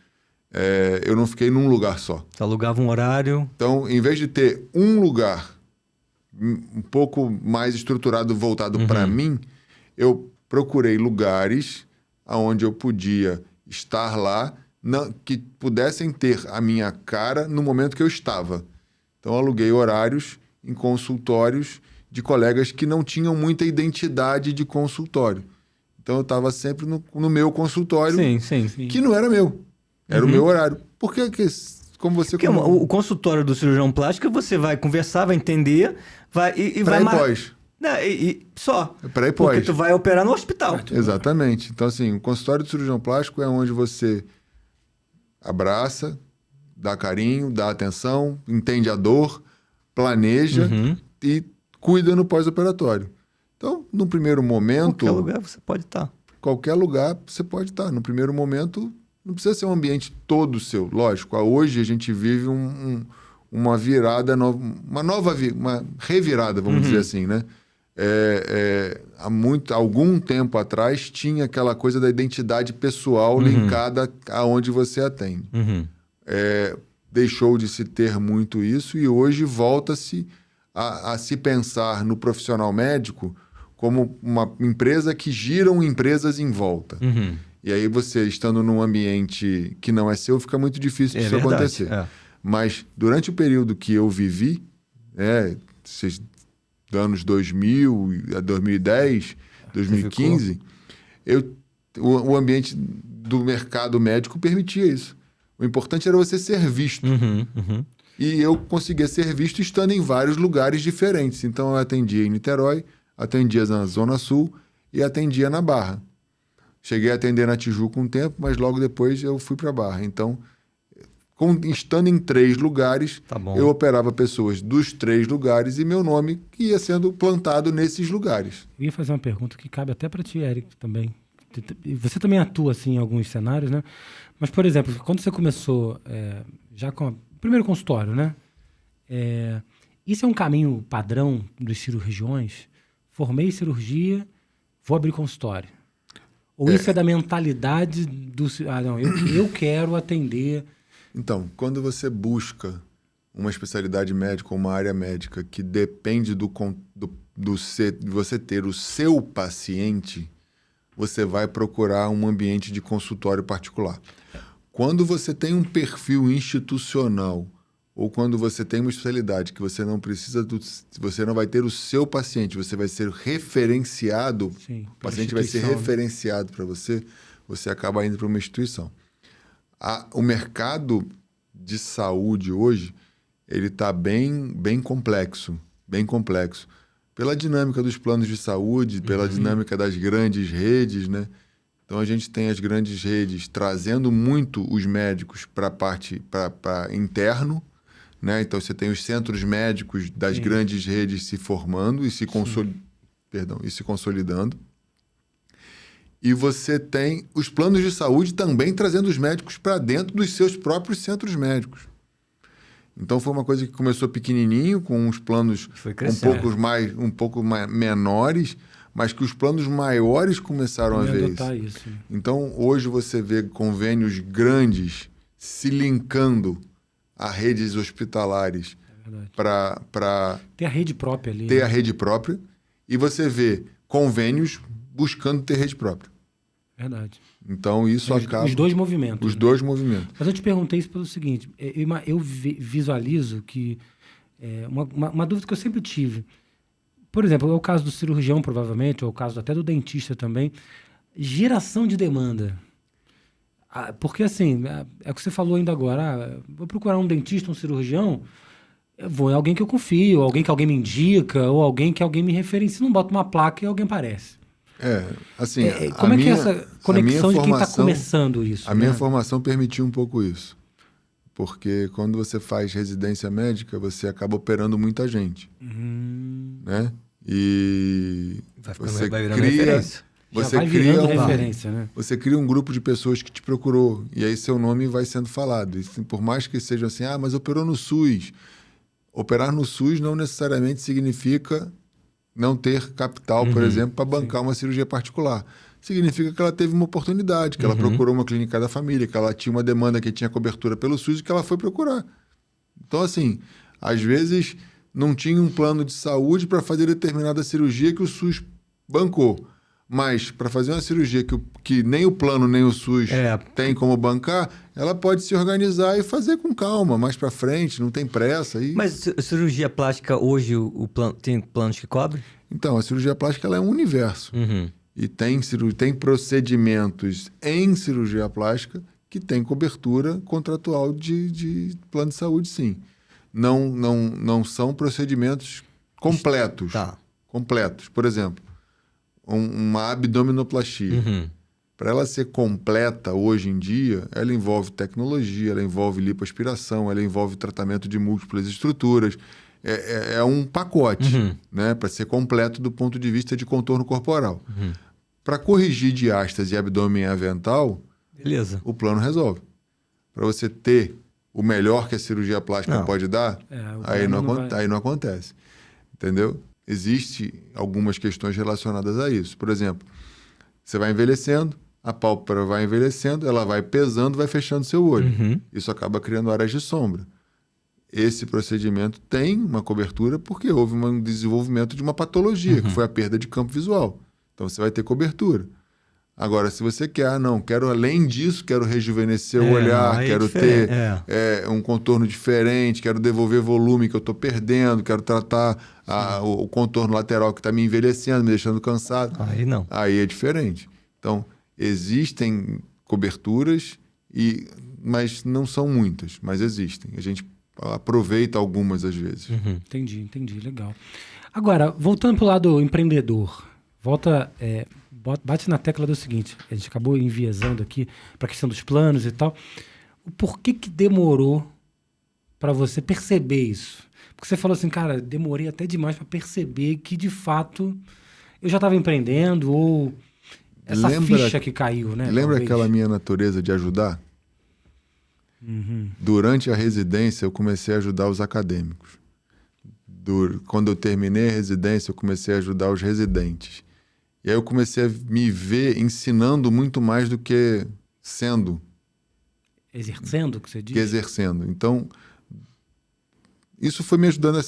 Eu não fiquei num lugar só. Você alugava um horário. Então, em vez de ter um lugar um pouco mais estruturado, voltado para mim, eu procurei lugares onde eu podia estar lá, que pudessem ter a minha cara no momento que eu estava. Então, aluguei horários em consultórios de colegas que não tinham muita identidade de consultório. Então, eu estava sempre no meu consultório, Sim. que não era meu. Era o meu horário. Por que como você... Porque o consultório do cirurgião plástico, você vai conversar, vai entender, vai Pré e pós. Não, só. Pré e Porque pós. tu vai operar no hospital. Exatamente. Então, assim, o consultório do cirurgião plástico é onde você abraça, dá carinho, dá atenção, entende a dor, planeja e cuida no pós-operatório. Então, no primeiro momento... Qualquer lugar você pode estar. Qualquer lugar você pode estar. No primeiro momento, não precisa ser um ambiente todo seu. Lógico, hoje a gente vive uma virada, uma revirada, vamos dizer assim, né? Há algum tempo atrás tinha aquela coisa da identidade pessoal linkada aonde você atende. Deixou de se ter muito isso e hoje volta-se a se pensar no profissional médico como uma empresa que giram empresas em volta. E aí você, estando num ambiente que não é seu, fica muito difícil disso acontecer. Mas durante o período que eu vivi, anos 2000 a 2010, 2015, o ambiente do mercado médico permitia isso. O importante era você ser visto. E eu conseguia ser visto estando em vários lugares diferentes. Então eu atendia em Niterói, atendia na Zona Sul e atendia na Barra. Cheguei a atender na Tijuca um tempo, mas logo depois eu fui para a Barra. Então, estando em 3 lugares, eu operava pessoas dos 3 lugares e meu nome ia sendo plantado nesses lugares. Eu ia fazer uma pergunta que cabe até para ti, Eric, também. Você também atua assim, em alguns cenários, né? Mas, por exemplo, quando você começou já com o primeiro consultório, né? Isso é um caminho padrão dos cirurgiões? Formei cirurgia, vou abrir consultório. Ou isso é da mentalidade do... não, eu quero atender... Então, quando você busca uma especialidade médica ou uma área médica que depende de você ter o seu paciente, você vai procurar um ambiente de consultório particular. Quando você tem um perfil institucional ou quando você tem uma especialidade que você não precisa você não vai ter o seu paciente, você vai ser referenciado, Sim, o paciente vai ser referenciado para você, você acaba indo para uma instituição. O mercado de saúde hoje, ele está bem complexo, pela dinâmica dos planos de saúde, pela dinâmica das grandes redes, né? Então, a gente tem as grandes redes trazendo muito os médicos para a parte interno, né? Então, você tem os centros médicos das grandes redes se formando e se consolidando. E você tem os planos de saúde também trazendo os médicos para dentro dos seus próprios centros médicos. Então, foi uma coisa que começou pequenininho, com uns planos um pouco menores, mas que os planos maiores começaram a ver isso. Então, hoje você vê convênios grandes se linkando a redes hospitalares para ter a rede própria ali. Ter a rede própria. E você vê convênios buscando ter rede própria. Verdade. Então, isso acaba... Os dois movimentos. Os dois movimentos. Mas eu te perguntei isso pelo seguinte, eu visualizo que... uma dúvida que eu sempre tive. Por exemplo, é o caso do cirurgião, provavelmente, ou o caso até do dentista também. Geração de demanda. Porque, assim, é o que você falou ainda agora. Vou procurar um dentista, um cirurgião, eu vou em alguém que eu confio, alguém que alguém me indica, ou alguém que alguém me referencia. Não bota uma placa e alguém aparece. Assim... como é que é essa conexão de quem está começando isso? A minha formação permitiu um pouco isso. Porque quando você faz residência médica, você acaba operando muita gente. Né? E você cria... referência, né? Você cria um grupo de pessoas que te procurou. E aí seu nome vai sendo falado. E, por mais que seja assim, mas operou no SUS. Operar no SUS não necessariamente significa não ter capital, por exemplo, para bancar uma cirurgia particular. Significa que ela teve uma oportunidade, que ela procurou uma clínica da família, que ela tinha uma demanda que tinha cobertura pelo SUS e que ela foi procurar. Então, assim, às vezes não tinha um plano de saúde para fazer determinada cirurgia que o SUS bancou. Mas para fazer uma cirurgia que nem o plano nem o SUS tem como bancar, ela pode se organizar e fazer com calma, mais para frente, não tem pressa. Mas a cirurgia plástica hoje tem planos que cobrem? Então, a cirurgia plástica ela é um universo. E tem procedimentos em cirurgia plástica que tem cobertura contratual de plano de saúde, sim. Não são procedimentos completos. Tá. Completos. Por exemplo, uma abdominoplastia. Uhum. Para ela ser completa hoje em dia, ela envolve tecnologia, ela envolve lipoaspiração, ela envolve tratamento de múltiplas estruturas. É um pacote, né? Para ser completo do ponto de vista de contorno corporal. Para corrigir diástase e abdômen avental, Beleza. o plano resolve. Para você ter o melhor que a cirurgia plástica Não. pode dar, o aí plano não, não vai- aí não acontece. Entendeu? Existem algumas questões relacionadas a isso. Por exemplo, você vai envelhecendo, a pálpebra vai envelhecendo, ela vai pesando, vai fechando seu olho. Isso acaba criando áreas de sombra. Esse procedimento tem uma cobertura porque houve um desenvolvimento de uma patologia, que foi a perda de campo visual. Então, você vai ter cobertura. Agora, se você quer, quero além disso, quero rejuvenescer o olhar, aí é quero diferente, ter um contorno diferente, quero devolver volume que eu estou perdendo, quero tratar o contorno lateral que está me envelhecendo, me deixando cansado. Aí não. Aí é diferente. Então, existem coberturas, mas não são muitas, mas existem. A gente aproveita algumas às vezes. Entendi, legal. Agora, voltando para o lado empreendedor, bate na tecla do seguinte, a gente acabou enviesando aqui para a questão dos planos e tal. Por que demorou para você perceber isso? Porque você falou assim, cara, demorei até demais para perceber que, de fato, eu já estava empreendendo ou essa ficha que caiu, né? Lembra talvez? aquela minha natureza de ajudar? Durante a residência, eu comecei a ajudar os acadêmicos. Quando eu terminei a residência, eu comecei a ajudar os residentes. E aí eu comecei a me ver ensinando muito mais do que sendo. Exercendo, que você diz? Que exercendo. Então, isso foi me ajudando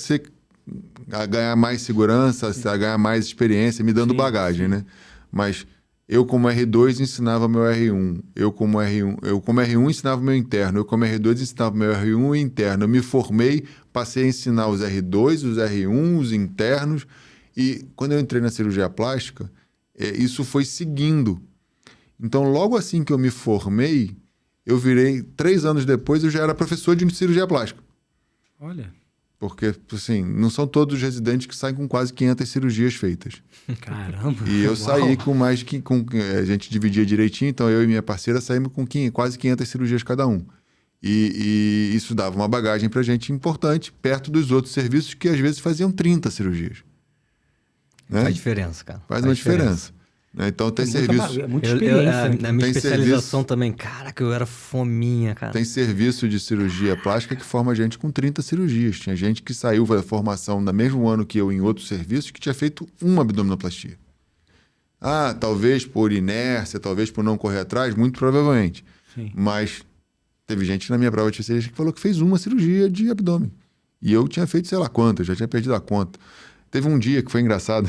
a ganhar mais segurança, a ganhar mais experiência, me dando bagagem, né? Mas eu, como R2, ensinava meu R1. Eu, como R1, ensinava meu interno. Eu, como R2, ensinava meu R1 e interno. Eu me formei, passei a ensinar os R2, os R1, os internos. E quando eu entrei na cirurgia plástica, isso foi seguindo. Então, logo assim que eu me formei, eu virei, 3 anos depois, eu já era professor de cirurgia plástica. Olha. Porque, assim, não são todos os residentes que saem com quase 500 cirurgias feitas. Caramba. E eu Uau. saí com mais que... a gente dividia direitinho, então eu e minha parceira saímos com quase 500 cirurgias cada um. E isso dava uma bagagem pra gente importante, perto dos outros serviços que às vezes faziam 30 cirurgias. Né? Faz diferença, cara. Faz uma diferença. Né? Então tem serviço... É muita experiência. Na minha Tem especialização serviço. também, caraca, eu era fominha, cara. Tem serviço de cirurgia plástica que forma gente com 30 cirurgias. Tinha gente que saiu da formação no mesmo ano que eu em outros serviços que tinha feito uma abdominoplastia. Talvez por inércia, talvez por não correr atrás, muito provavelmente. Sim. Mas teve gente na minha prova de especialista que falou que fez uma cirurgia de abdômen. E eu tinha feito sei lá quantas, já tinha perdido a conta. Teve um dia que foi engraçado.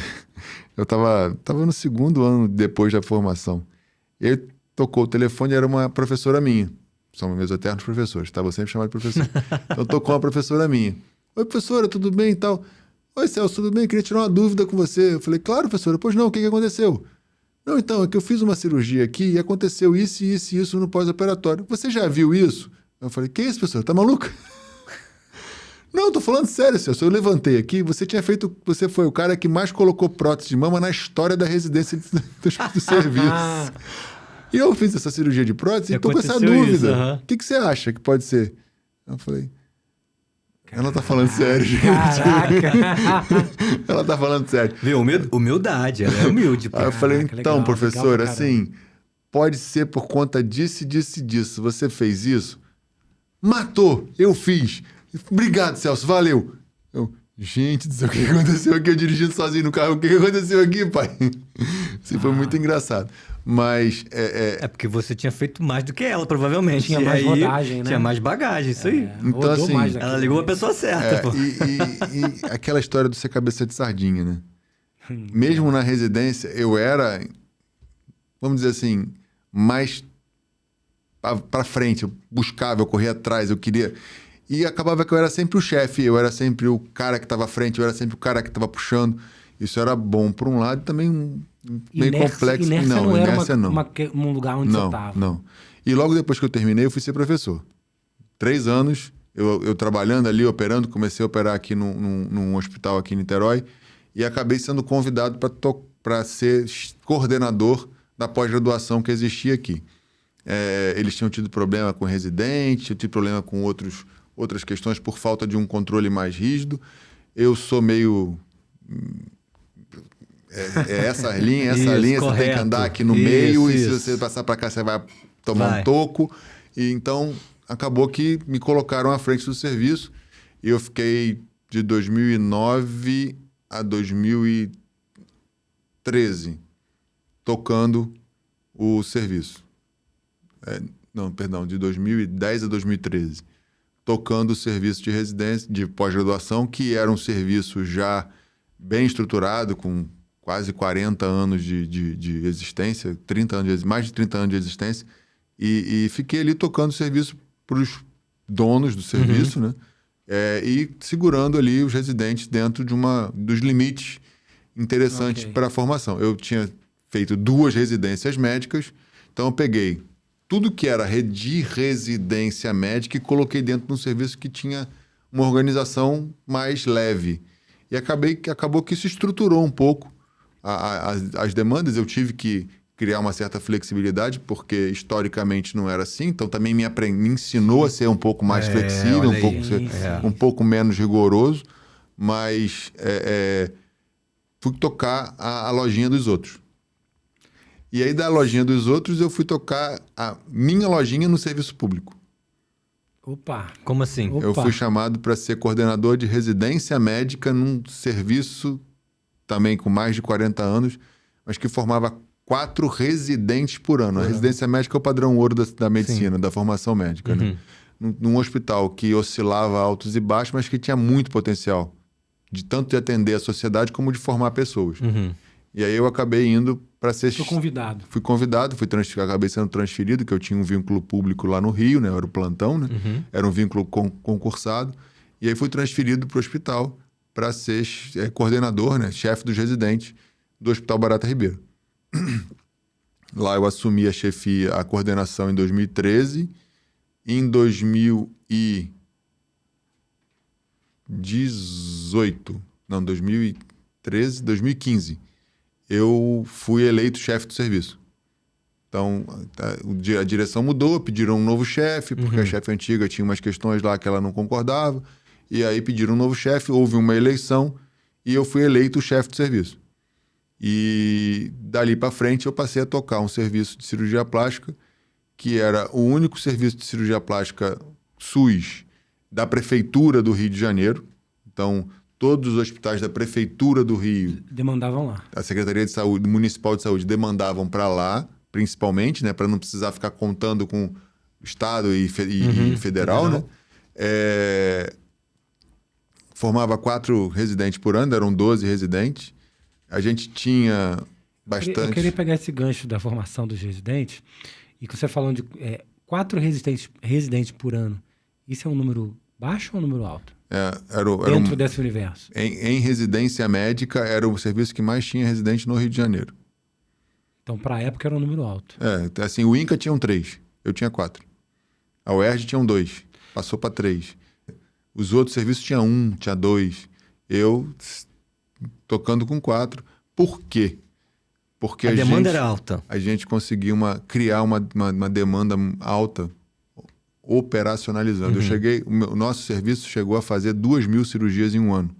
Eu tava no 2º ano depois da formação. E aí tocou o telefone e era uma professora minha. São meus eternos professores, tá? Vou sempre chamar de professor. Então tocou uma professora minha. Oi, professora, tudo bem e tal? Oi, Celso, tudo bem? Queria tirar uma dúvida com você. Eu falei, claro, professora. Pois não, o que aconteceu? Não, então, é que eu fiz uma cirurgia aqui e aconteceu isso e isso e isso no pós-operatório. Você já viu isso? Eu falei, que isso, professora? Tá maluca? Não, tô falando sério, Celso. Eu levantei aqui, você foi o cara que mais colocou prótese de mama na história da residência do serviço. E eu fiz essa cirurgia de prótese e tô com essa Aconteceu dúvida. isso, aham. O que você acha que pode ser? Eu falei, ela tá falando sério, gente. Caraca. Ela tá falando sério. Viu? Humildade, ela é humilde. pô. Aí eu falei, Caraca, então, legal, professor, legal pra assim, pode ser por conta disso e disso e disso. Você fez isso? Matou! Eu fiz! Obrigado, Celso, valeu! Gente do céu, o que aconteceu aqui? Eu dirigindo sozinho no carro, o que aconteceu aqui, pai? Assim, foi muito engraçado. Mas É porque você tinha feito mais do que ela, provavelmente. Tinha E mais aí, rodagem, né? Tinha mais bagagem, isso aí. Então, Rodou assim, mais Ela daquilo, ligou né? a pessoa certa, pô. e aquela história do ser cabeça de sardinha, né? Mesmo na residência, eu era, vamos dizer assim, mais pra frente. Eu buscava, eu corria atrás, eu queria... E acabava que eu era sempre o chefe, eu era sempre o cara que estava à frente, eu era sempre o cara que estava puxando. Isso era bom por um lado e também meio complexo. Inércia não era inércia não. um lugar onde você estava. Não. E logo depois que eu terminei, eu fui ser professor. 3 anos, eu trabalhando ali, operando, comecei a operar aqui num hospital aqui em Niterói e acabei sendo convidado para ser coordenador da pós-graduação que existia aqui. Eles tinham tido problema com residente, tinham tido problema com outras questões por falta de um controle mais rígido. Eu sou meio... essa linha, Isso, você correto. tem que andar aqui no meio e se você passar para cá, você vai tomar um toco. E então, acabou que me colocaram à frente do serviço e eu fiquei de 2009 a 2013 tocando o serviço. De 2010 a 2013. Tocando o serviço de residência, de pós-graduação, que era um serviço já bem estruturado, com quase 40 anos de existência, mais de 30 anos de existência, e fiquei ali tocando o serviço para os donos do serviço, né? E segurando ali os residentes dentro dos limites interessantes para a formação. Eu tinha feito 2 residências médicas, então eu peguei tudo que era de residência médica e coloquei dentro de um serviço que tinha uma organização mais leve. E acabou que isso estruturou um pouco as demandas. Eu tive que criar uma certa flexibilidade, porque historicamente não era assim. Então também me ensinou a ser um pouco mais flexível, um pouco menos rigoroso. Mas fui tocar a lojinha dos outros. E aí da lojinha dos outros eu fui tocar a minha lojinha no serviço público. Opa! Como assim? Eu fui chamado para ser coordenador de residência médica num serviço também com mais de 40 anos, mas que formava 4 residentes por ano. A residência médica é o padrão ouro da medicina, da formação médica. Né? Num hospital que oscilava altos e baixos, mas que tinha muito potencial, tanto de atender a sociedade como de formar pessoas. E aí eu acabei indo para ser... Fui convidado. Fui convidado, acabei sendo transferido, que eu tinha um vínculo público lá no Rio, né? Eu era o plantão, né? Era um vínculo concursado. E aí fui transferido para o hospital para ser coordenador, né? Chefe dos residentes do Hospital Barata Ribeiro. Lá eu assumi a coordenação em 2013. Em 2015, eu fui eleito chefe do serviço. Então, a direção mudou, pediram um novo chefe, porque a chefe antiga tinha umas questões lá que ela não concordava, e aí pediram um novo chefe, houve uma eleição, e eu fui eleito chefe do serviço. E dali para frente eu passei a tocar um serviço de cirurgia plástica, que era o único serviço de cirurgia plástica SUS da Prefeitura do Rio de Janeiro. Então, todos os hospitais da Prefeitura do Rio... Demandavam lá. A Secretaria de Saúde, Municipal de Saúde, demandavam para lá, principalmente, né, para não precisar ficar contando com o Estado e federal, né? Formava 4 residentes por ano, eram 12 residentes. A gente tinha bastante... Eu queria pegar esse gancho da formação dos residentes, e que você falando de 4 residentes por ano, isso é um número baixo ou um número alto? Dentro desse universo. Em residência médica, era o serviço que mais tinha residente no Rio de Janeiro. Então, para a época, era um número alto. Assim, o INCA tinha 3, eu tinha 4. A UERJ tinha 2, passou para 3. Os outros serviços tinha 1, tinha 2. Eu tocando com 4. Por quê? Porque a demanda era alta. A gente conseguiu criar uma demanda alta operacionalizando. O nosso serviço chegou a fazer 2.000 cirurgias em um ano.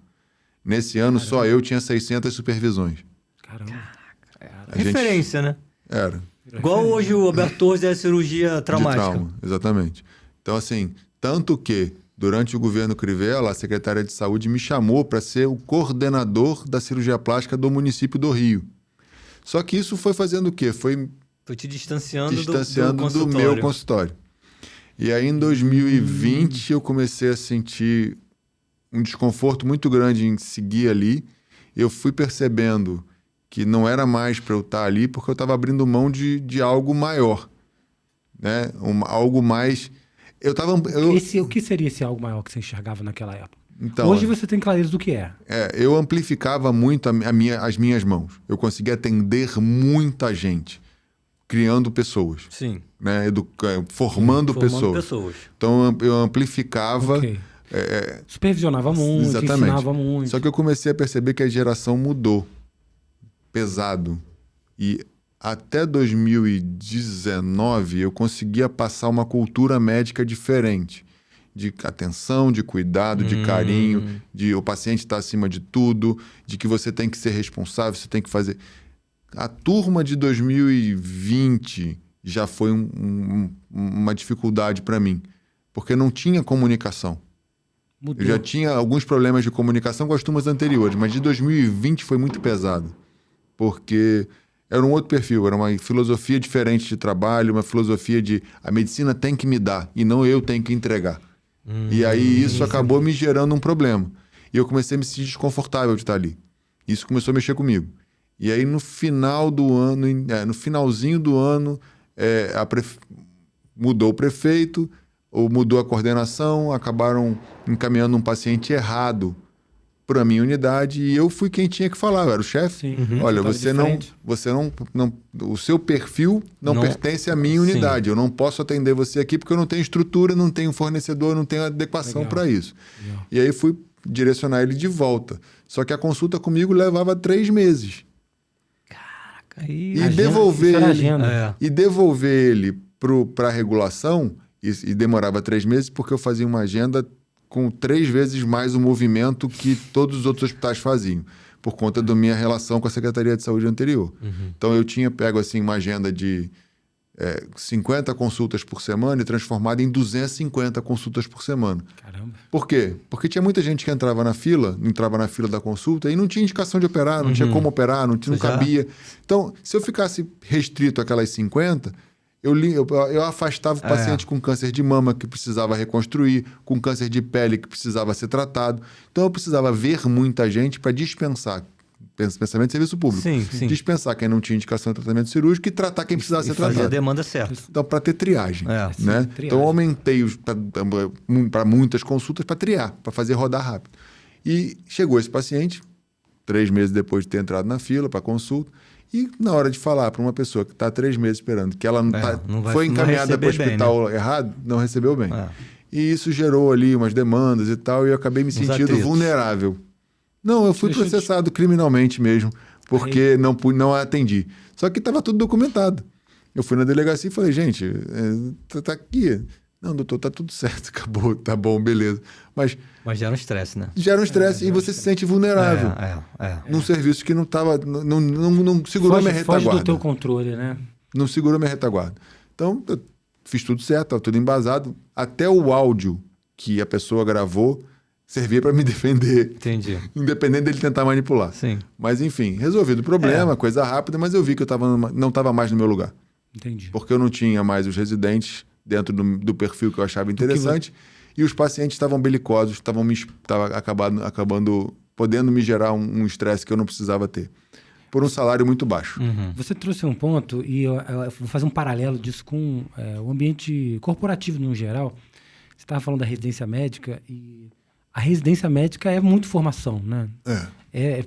Nesse ano, só eu tinha 600 supervisões. Caramba. Referência, né? Era. Igual hoje o Alberto Torres é a cirurgia traumática. De trauma, exatamente. Então, assim, tanto que durante o governo Crivella, a secretária de saúde me chamou para ser o coordenador da cirurgia plástica do município do Rio. Só que isso foi fazendo o quê? Foi te distanciando do meu consultório. E aí, em 2020, eu comecei a sentir um desconforto muito grande em seguir ali. Eu fui percebendo que não era mais para eu estar ali, porque eu estava abrindo mão de algo maior, né? Algo mais... O que seria esse algo maior que você enxergava naquela época? Então, hoje você tem clareza do que é. Eu amplificava muito as minhas mãos. Eu conseguia atender muita gente. criando pessoas, Sim. né? Formando pessoas. Então eu amplificava. Ok. Supervisionava muito, Exatamente. ensinava muito. Só que eu comecei a perceber que a geração mudou. Pesado. E até 2019 eu conseguia passar uma cultura médica diferente. De atenção, de cuidado, de carinho, de o paciente estar acima de tudo, de que você tem que ser responsável, você tem que fazer... A turma de 2020 já foi uma dificuldade para mim, porque não tinha comunicação. Mudou. Eu já tinha alguns problemas de comunicação com as turmas anteriores, mas de 2020 foi muito pesado, porque era um outro perfil, era uma filosofia diferente de trabalho, uma filosofia de a medicina tem que me dar e não eu tenho que entregar. E aí isso acabou me gerando um problema. E eu comecei a me sentir desconfortável de estar ali. Isso começou a mexer comigo. E aí no final do ano, no finalzinho do ano, mudou o prefeito, ou mudou a coordenação, acabaram encaminhando um paciente errado para a minha unidade e eu fui quem tinha que falar, eu era o chefe. Olha, você não, o seu perfil não pertence à minha unidade. Eu não posso atender você aqui porque eu não tenho estrutura, não tenho fornecedor, não tenho adequação para isso. Legal. E aí fui direcionar ele de volta. Só que a consulta comigo levava 3 meses. Caraca, e devolver ele para a regulação e demorava 3 meses porque eu fazia uma agenda com 3 vezes mais o movimento que todos os outros hospitais faziam, por conta da minha relação com a Secretaria de Saúde anterior. Então eu tinha pego assim, uma agenda de 50 consultas por semana e transformado em 250 consultas por semana. Caramba. Por quê? Porque tinha muita gente que entrava na fila da consulta e não tinha indicação de operar, não tinha como operar, não cabia. Então, se eu ficasse restrito àquelas 50... Eu afastava o paciente com câncer de mama que precisava reconstruir, com câncer de pele que precisava ser tratado. Então, eu precisava ver muita gente para dispensar, pensamento de serviço público, sim. dispensar quem não tinha indicação de tratamento cirúrgico e tratar quem precisava ser tratado. Fazer a demanda certa. Então, para ter triagem. Né? Triagem. Então, eu aumentei para muitas consultas para triar, para fazer rodar rápido. E chegou esse paciente, 3 meses depois de ter entrado na fila para consulta, e na hora de falar para uma pessoa que está 3 meses esperando, que ela foi encaminhada para o hospital errado, não recebeu bem. E isso gerou ali umas demandas e tal, e eu acabei me sentindo vulnerável. Não, eu fui processado criminalmente mesmo, porque não atendi. Só que estava tudo documentado. Eu fui na delegacia e falei, gente, tá aqui. Não, doutor, tá tudo certo, acabou, tá bom, beleza. Mas gera um estresse, né? Gera um estresse e você se sente vulnerável. Num serviço que não segurou minha retaguarda. Foge do teu controle, né? Não segurou minha retaguarda. Então, eu fiz tudo certo, estava tudo embasado. Até o áudio que a pessoa gravou servia para me defender. Entendi. Independente dele tentar manipular. Sim. Mas, enfim, resolvido o problema, coisa rápida, mas eu vi que eu não estava mais no meu lugar. Entendi. Porque eu não tinha mais os residentes dentro do perfil que eu achava interessante. E os pacientes estavam belicosos, estavam acabando podendo me gerar um estresse que eu não precisava ter. Por um salário muito baixo. Você trouxe um ponto, e eu vou fazer um paralelo disso com o ambiente corporativo no geral. Você estava falando da residência médica, e a residência médica é muito formação, né?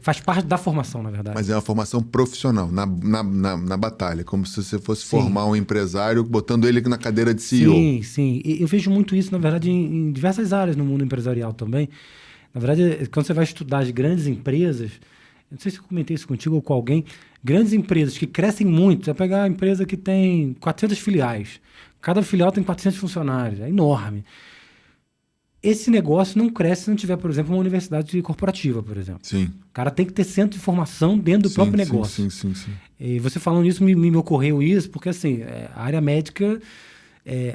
Faz parte da formação, na verdade. Mas é uma formação profissional, na batalha, como se você fosse formar um empresário botando ele na cadeira de CEO. Sim. E eu vejo muito isso, na verdade, em diversas áreas no mundo empresarial também. Na verdade, quando você vai estudar as grandes empresas, eu não sei se eu comentei isso contigo ou com alguém, grandes empresas que crescem muito, você vai pegar a empresa que tem 400 filiais, cada filial tem 400 funcionários, é enorme. Esse negócio não cresce se não tiver, por exemplo, uma universidade corporativa, por exemplo. Sim. O cara tem que ter centro de formação dentro do próprio negócio. Sim. E você falando isso, me ocorreu isso, porque assim, a área médica,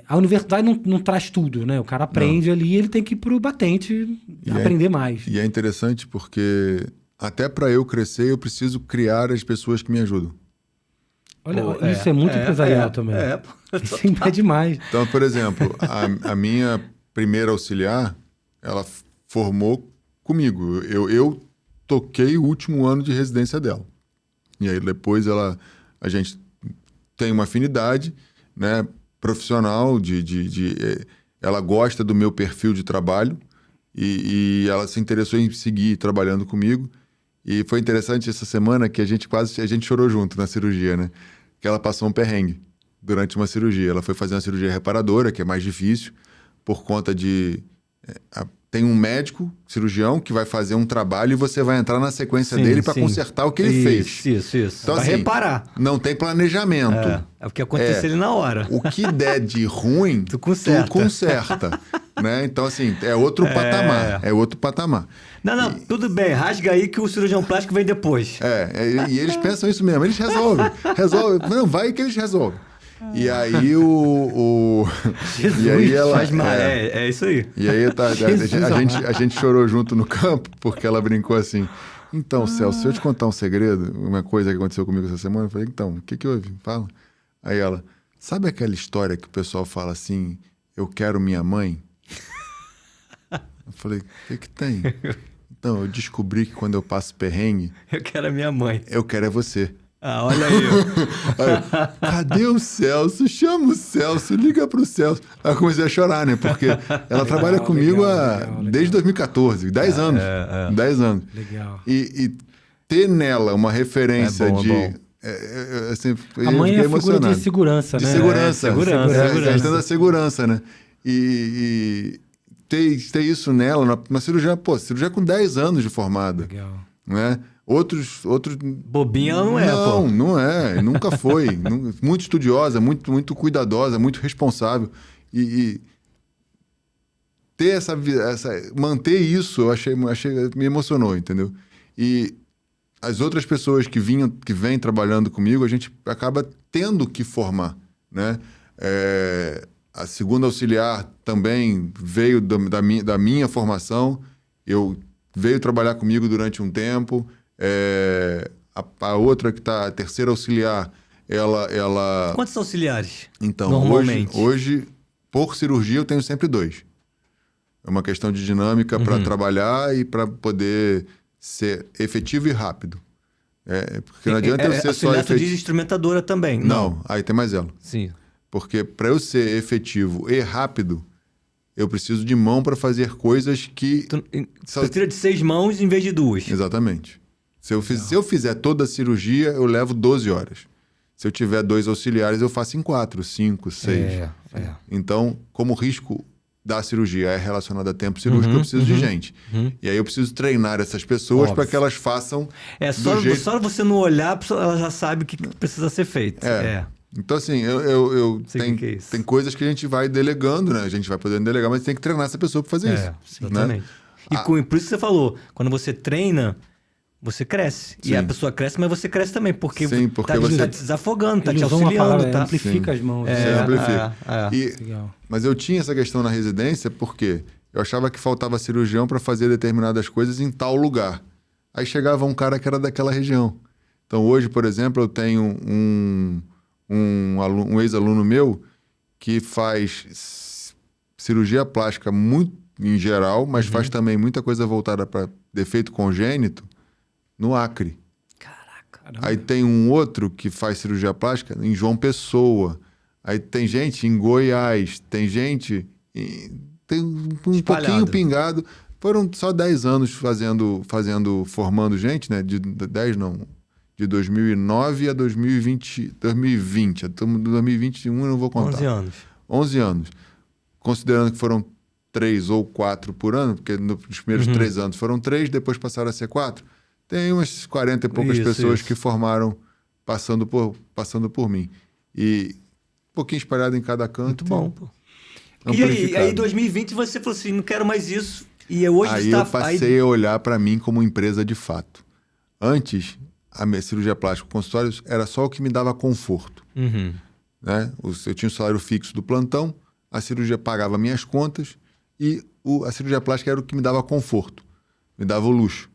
a universidade não traz tudo, né? O cara aprende ali, ele tem que ir para o batente e aprender mais. E é interessante porque até para eu crescer, eu preciso criar as pessoas que me ajudam. Olha, isso é muito empresarial também. Isso é demais. Então, por exemplo, a minha primeira auxiliar, ela formou comigo. Eu toquei o último ano de residência dela. E aí depois a gente tem uma afinidade, né, profissional, ela gosta do meu perfil de trabalho e ela se interessou em seguir trabalhando comigo. E foi interessante essa semana que a gente chorou junto na cirurgia, né? que ela passou um perrengue durante uma cirurgia. Ela foi fazer uma cirurgia reparadora, que é mais difícil, por conta de... Tem um médico, cirurgião, que vai fazer um trabalho e você vai entrar na sequência dele para consertar o que ele fez. Isso. Então, Vai assim, reparar. Não tem planejamento. É o que aconteceu ali na hora. O que der de ruim, Tu conserta. Né? Então, assim, é outro patamar. É outro patamar. Não, tudo bem. Rasga aí que o cirurgião plástico vem depois. E eles pensam isso mesmo. Eles resolvem. Não, vai que eles resolvem. E aí Jesus, e aí ela... É isso aí. E aí a gente chorou junto no campo, porque ela brincou assim... Então, Celso, se eu te contar um segredo, uma coisa que aconteceu comigo essa semana, eu falei, então, o que houve? Fala. Aí ela, sabe aquela história que o pessoal fala assim, eu quero minha mãe? Eu falei, o que tem? Então, eu descobri que quando eu passo perrengue... Eu quero a minha mãe. Eu quero é você. Ah, olha aí. Aí, cadê o Celso? Chama o Celso, liga pro Celso. Aí eu comecei a chorar, né? Porque ela trabalha comigo desde 2014, 10 anos. 10 anos. Legal. E ter nela uma referência bom. A mãe é a figura de segurança, né? Segurança. Segurança. A questão da segurança, né? E ter isso nela, uma cirurgia, cirurgia com 10 anos de formada. Legal. Né? Outros... Bobinha ela não é, pô. Não é. Nunca foi. Muito estudiosa, muito cuidadosa, muito responsável. E ter manter isso, eu achei me emocionou, entendeu? E as outras pessoas que vêm trabalhando comigo, a gente acaba tendo que formar, né? A segunda auxiliar também veio da minha formação. Veio trabalhar comigo durante um tempo. A outra que está, a terceira auxiliar, ela... Quantos auxiliares? Então, normalmente? hoje, por cirurgia, eu tenho sempre 2. É uma questão de dinâmica para trabalhar e para poder ser efetivo e rápido. Porque não adianta eu ser só efetivo. Diz instrumentadora também? Não, aí tem mais ela. Sim. Porque para eu ser efetivo e rápido, eu preciso de mão para fazer coisas que... Precisa de 6 mãos em vez de 2. Exatamente. Se eu fizer toda a cirurgia, eu levo 12 horas. Se eu tiver 2 auxiliares, eu faço em 4, 5, 6. Então, como o risco da cirurgia é relacionado a tempo cirúrgico, eu preciso de gente. E aí eu preciso treinar essas pessoas para que elas façam só você não olhar, ela já sabe o que precisa ser feito. Então, assim, tem coisas que a gente vai delegando, né? A gente vai podendo delegar, mas tem que treinar essa pessoa para fazer isso. Exatamente. Né? E por isso que você falou, quando você treina, você cresce. Sim. E a pessoa cresce, mas você cresce também, porque você está te desafogando, está te auxiliando. Tá? Amplifica as mãos. Amplifica. Mas eu tinha essa questão na residência porque eu achava que faltava cirurgião para fazer determinadas coisas em tal lugar. Aí chegava um cara que era daquela região. Então, hoje, por exemplo, eu tenho um ex-aluno meu que faz cirurgia plástica muito em geral, mas faz também muita coisa voltada para defeito congênito no Acre. Caraca. Aí tem um outro que faz cirurgia plástica em João Pessoa. Aí tem gente em Goiás, tem gente... Tem um pouquinho pingado. Foram só 10 anos formando gente, né? De 10 não... De 2009 a 2020. 2021 eu não vou contar. 11 anos. 11 anos. Considerando que foram 3 ou 4 por ano, porque nos primeiros 3 anos foram 3, depois passaram a ser 4. Tem umas 40 e poucas pessoas que formaram passando por mim. E um pouquinho espalhado em cada canto. Muito bom, pô. E aí, em 2020, você falou assim, não quero mais isso. E hoje aí eu passei a olhar para mim como empresa de fato. Antes... A minha cirurgia plástica, consultórios, era só o que me dava conforto. Né? Eu tinha o salário fixo do plantão, a cirurgia pagava minhas contas e a cirurgia plástica era o que me dava conforto, me dava o luxo.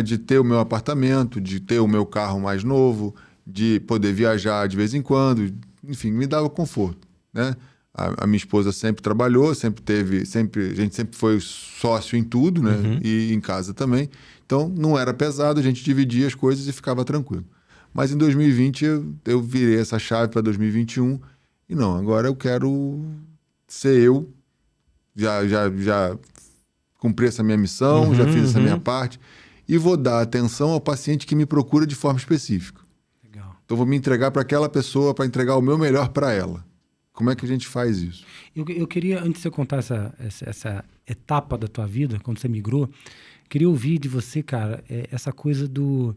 De ter o meu apartamento, de ter o meu carro mais novo, de poder viajar de vez em quando, enfim, me dava conforto. Né? A minha esposa sempre trabalhou, a gente sempre foi sócio em tudo, né? E em casa também. Então, não era pesado, a gente dividia as coisas e ficava tranquilo. Mas em 2020, eu virei essa chave para 2021 e não, agora eu quero ser eu, já cumpri essa minha missão, já fiz essa minha parte e vou dar atenção ao paciente que me procura de forma específica. Legal. Então, eu vou me entregar para aquela pessoa para entregar o meu melhor para ela. Como é que a gente faz isso? Eu queria, antes de você contar essa etapa da tua vida, quando você migrou, queria ouvir de você, cara, essa coisa do...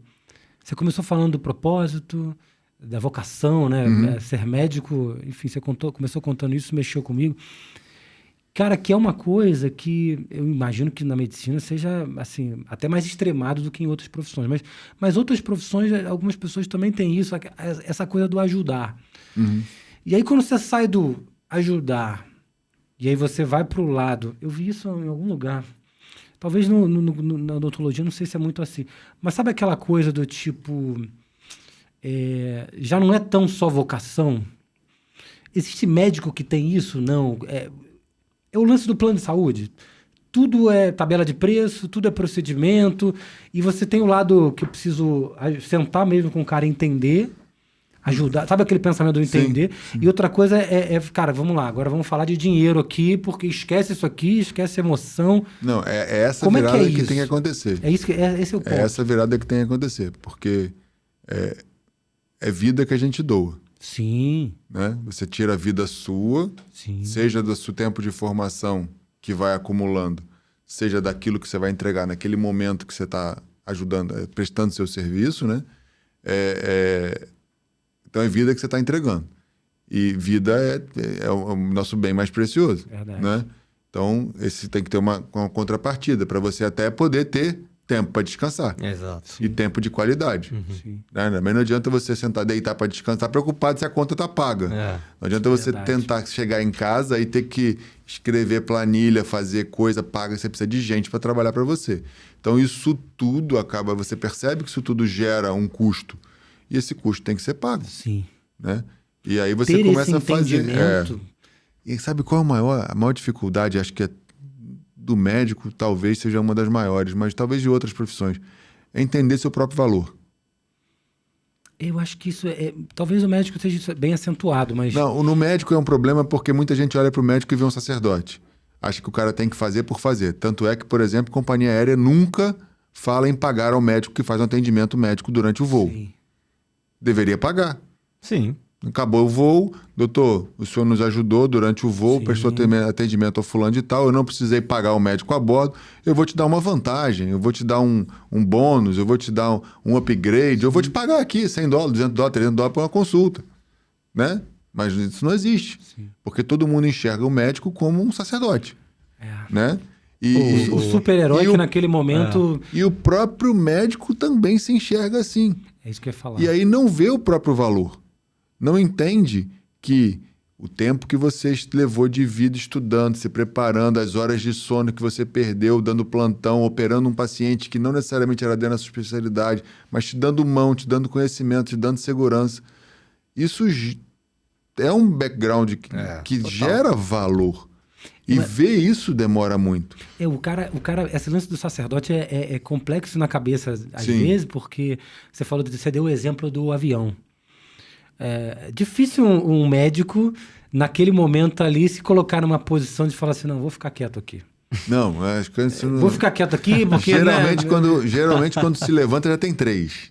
Você começou falando do propósito, da vocação, né? Ser médico, enfim, você começou contando isso, mexeu comigo. Cara, que é uma coisa que eu imagino que na medicina seja, assim, até mais extremado do que em outras profissões. Mas outras profissões, algumas pessoas também têm isso, essa coisa do ajudar. E aí, quando você sai do ajudar, e aí você vai para o lado... Eu vi isso em algum lugar. Talvez na odontologia, não sei se é muito assim. Mas sabe aquela coisa do tipo... já não é tão só vocação? Existe médico que tem isso? Não. É o lance do plano de saúde. Tudo é tabela de preço, tudo é procedimento. E você tem o lado que eu preciso sentar mesmo com o cara e entender... Ajudar, sabe aquele pensamento do entender? Sim. E outra coisa cara, vamos lá, agora vamos falar de dinheiro aqui, porque esquece isso aqui, esquece emoção. Não, é essa virada que tem que acontecer. Esse é o ponto. É essa virada que tem que acontecer, porque é vida que a gente doa. Sim. Né? Você tira a vida sua, sim, seja do seu tempo de formação que vai acumulando, seja daquilo que você vai entregar naquele momento que você está ajudando, prestando seu serviço, né? Então é vida que você está entregando. E vida é o nosso bem mais precioso. Verdade. Né? Então, esse tem que ter uma contrapartida para você até poder ter tempo para descansar. Exato. E tempo de qualidade. Sim. Né? Mas não adianta você sentar, deitar para descansar, preocupado se a conta está paga. Não adianta você tentar chegar em casa e ter que escrever planilha, fazer coisa paga. Você precisa de gente para trabalhar para você. Então, isso tudo acaba... Você percebe que isso tudo gera um custo. E esse custo tem que ser pago. Sim. Né? E aí você começa a fazer... E sabe qual é a maior dificuldade? Acho que do médico talvez seja uma das maiores, mas talvez de outras profissões. É entender seu próprio valor. Eu acho que isso talvez o médico seja bem acentuado, mas... Não, no médico é um problema porque muita gente olha para o médico e vê um sacerdote. Acha que o cara tem que fazer por fazer. Tanto é que, por exemplo, companhia aérea nunca fala em pagar ao médico que faz um atendimento médico durante o voo. Sim. Deveria pagar. Sim. Acabou o voo, doutor, o senhor nos ajudou durante o voo, Sim. prestou atendimento ao fulano de tal, eu não precisei pagar o médico a bordo, eu vou te dar uma vantagem, eu vou te dar um bônus, eu vou te dar um upgrade, eu vou te pagar aqui $100, $200, $300 por uma consulta, né? Mas isso não existe, Sim. porque todo mundo enxerga o médico como um sacerdote, né? O super-herói que naquele momento... E o próprio médico também se enxerga assim. É isso que eu ia falar. E aí não vê o próprio valor. Não entende que o tempo que você levou de vida estudando, se preparando, as horas de sono que você perdeu, dando plantão, operando um paciente que não necessariamente era dentro da sua especialidade, mas te dando mão, te dando conhecimento, te dando segurança. Isso é um background que gera valor. E ver isso demora muito. O cara, esse lance do sacerdote é complexo na cabeça, às Sim. vezes, porque você deu o exemplo do avião. É difícil um médico, naquele momento ali, se colocar numa posição de falar assim, não, vou ficar quieto aqui. Não, acho que isso não... Vou ficar quieto aqui, porque... Geralmente, quando se levanta, já tem 3.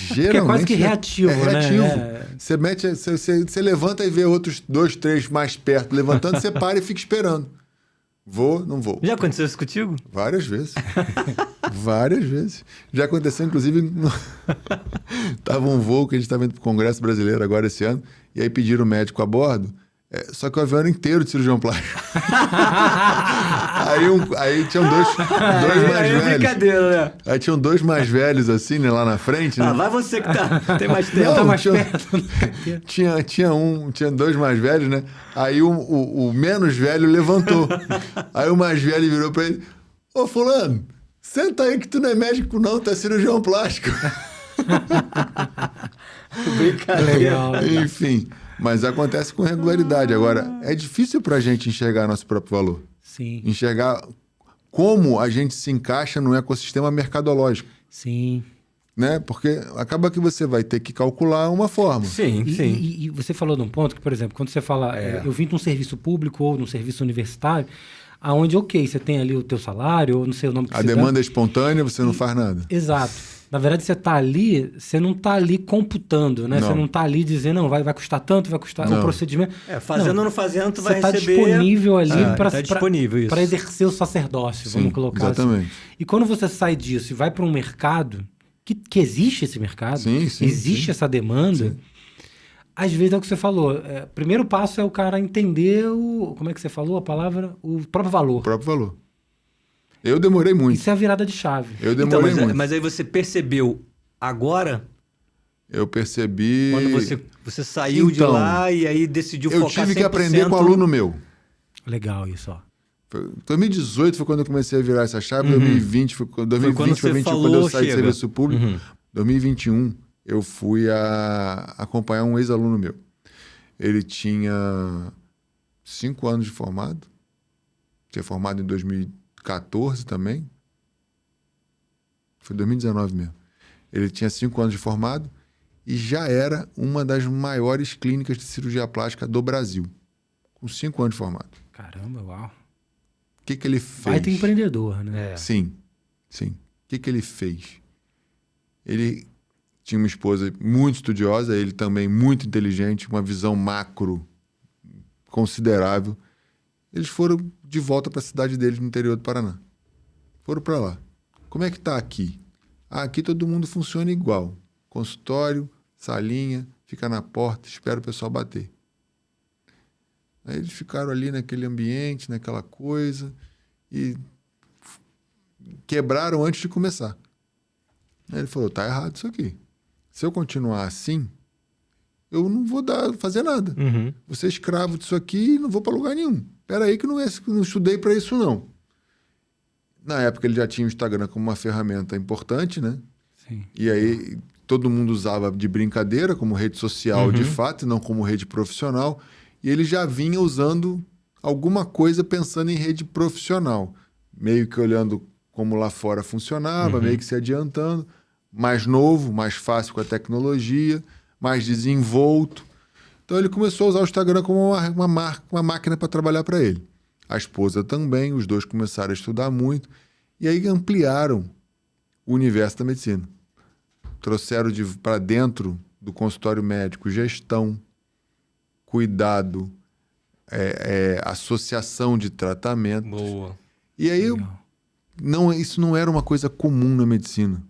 Porque é quase que reativo, né? Você levanta e vê outros 2, 3 mais perto levantando, você para e fica esperando. Vou, não vou. Já aconteceu isso contigo? Várias vezes. Várias vezes. Já aconteceu, inclusive, tava um voo que a gente estava indo para o Congresso Brasileiro agora esse ano, e aí pediram o médico a bordo, só que o avião era inteiro de cirurgião plástico. aí tinham dois mais velhos. Brincadeira, né? Aí tinham 2 mais velhos, assim, né, lá na frente. Né? Vai você que tem mais tempo. Tá mais tinha, perto. tinha 2 mais velhos, né? Aí o menos velho levantou. Aí o mais velho virou pra ele: ô fulano, senta aí que tu não é médico não, tu é cirurgião plástico. Brincadeira. Legal. Enfim, mas acontece com regularidade. Agora, é difícil pra gente enxergar nosso próprio valor. Sim. Enxergar como a gente se encaixa no ecossistema mercadológico. Sim. Né? Porque acaba que você vai ter que calcular uma forma. Sim. E você falou de um ponto que, por exemplo, quando você fala, eu vim de um serviço público ou de um serviço universitário, aonde, ok, você tem ali o teu salário, ou não sei o nome que A demanda é espontânea, você não faz nada. Exato. Na verdade, você não tá ali computando, né? Não. Você não tá ali dizendo, não, vai custar tanto, vai custar Não. o procedimento. Fazendo ou não fazendo, tu vai Você tá receber... disponível ali tá disponível, isso. para exercer o sacerdócio, Sim, vamos colocar exatamente. assim. E quando você sai disso e vai para um mercado, que existe esse mercado, Sim, existe sim. essa demanda, Sim. às vezes é o que você falou. Primeiro passo é o cara entender como é que você falou a palavra? O próprio valor. O próprio valor. Eu demorei muito. Isso é a virada de chave. Eu Então, demorei muito. mas aí você percebeu agora, Eu percebi... quando você saiu de Então, lá e aí decidiu eu focar 100%... tive que aprender com um aluno meu. Legal isso, ó. 2018 foi quando eu comecei a virar essa chave, 2020 foi quando 2021 você quando falou, eu saí de chega. serviço público. 2021 eu fui acompanhar um ex-aluno meu. Ele tinha 5 anos de formado. Tinha formado em 2014 também. Foi 2019 mesmo. Ele tinha 5 anos de formado e já era uma das maiores clínicas de cirurgia plástica do Brasil. Com 5 anos de formado. Caramba, uau. O que ele fez? Baita empreendedor, né? Sim, sim. O que ele fez? Ele tinha uma esposa muito estudiosa, ele também muito inteligente, uma visão macro considerável. Eles foram de volta para a cidade deles no interior do Paraná. Foram para lá. Como é que está aqui? Aqui todo mundo funciona igual. Consultório, salinha, fica na porta, espera o pessoal bater. Aí eles ficaram ali naquele ambiente, naquela coisa, e quebraram antes de começar. Aí ele falou, tá errado isso aqui. Se eu continuar assim, eu não vou fazer nada. Vou ser escravo disso aqui e não vou para lugar nenhum. Espera aí que não estudei para isso, não. Na época ele já tinha o Instagram como uma ferramenta importante, né? Sim. E aí todo mundo usava de brincadeira, como rede social de fato, e não como rede profissional. E ele já vinha usando alguma coisa pensando em rede profissional. Meio que olhando como lá fora funcionava, meio que se adiantando. Mais novo, mais fácil com a tecnologia, mais desenvolto. Então ele começou a usar o Instagram como uma máquina para trabalhar para ele. A esposa também, os dois começaram a estudar muito. E aí ampliaram o universo da medicina. Trouxeram para dentro do consultório médico gestão, cuidado, associação de tratamento. Boa. E aí, isso não era uma coisa comum na medicina,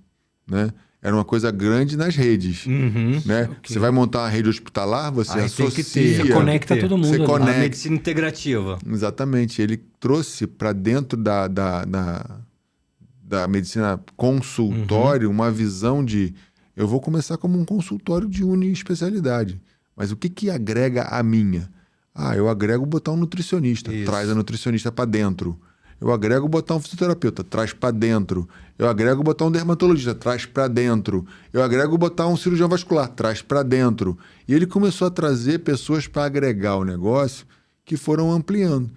né? Era uma coisa grande nas redes, né? Okay. Você vai montar uma rede hospitalar, você Aí tem que ter. associa... Você conecta todo mundo. Você ali. conecta. A medicina integrativa. Exatamente. Ele trouxe para dentro da medicina consultório uma visão de... Eu vou começar como um consultório de especialidade, mas o que agrega a minha? Eu agrego botar um nutricionista, Isso. traz a nutricionista para dentro. Eu agrego botar um fisioterapeuta, traz para dentro. Eu agrego botar um dermatologista, traz para dentro. Eu agrego botar um cirurgião vascular, traz para dentro. E ele começou a trazer pessoas para agregar o negócio que foram ampliando.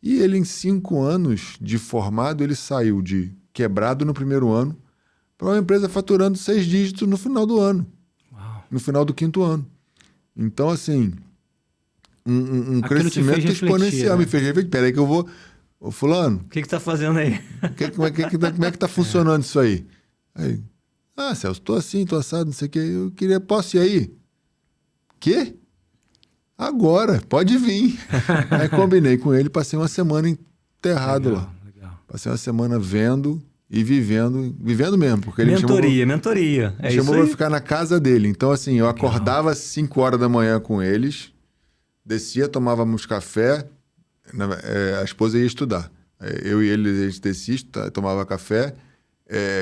E ele, em 5 anos de formado, ele saiu de quebrado no primeiro ano para uma empresa faturando 6 dígitos no final do ano. Uau. No final do 5º ano. Então, assim, um Aquilo te crescimento fez refletir, exponencial. né? Me fez refletir. Peraí que eu vou... Ô, fulano, O que tá fazendo aí? como é que tá funcionando isso aí? Aí, Celso, tô assim, tô assado, não sei o que. Eu queria, posso ir aí? Quê? Agora, pode vir. Aí combinei com ele, passei uma semana enterrado lá. Legal. Passei uma semana vendo e vivendo mesmo. Porque ele Mentoria. me É chamou isso pra aí. ficar na casa dele. Então, assim, eu acordava às 5 horas da manhã com eles, descia, tomávamos café, a esposa ia estudar. Eu e ele, a gente descia, tomava café,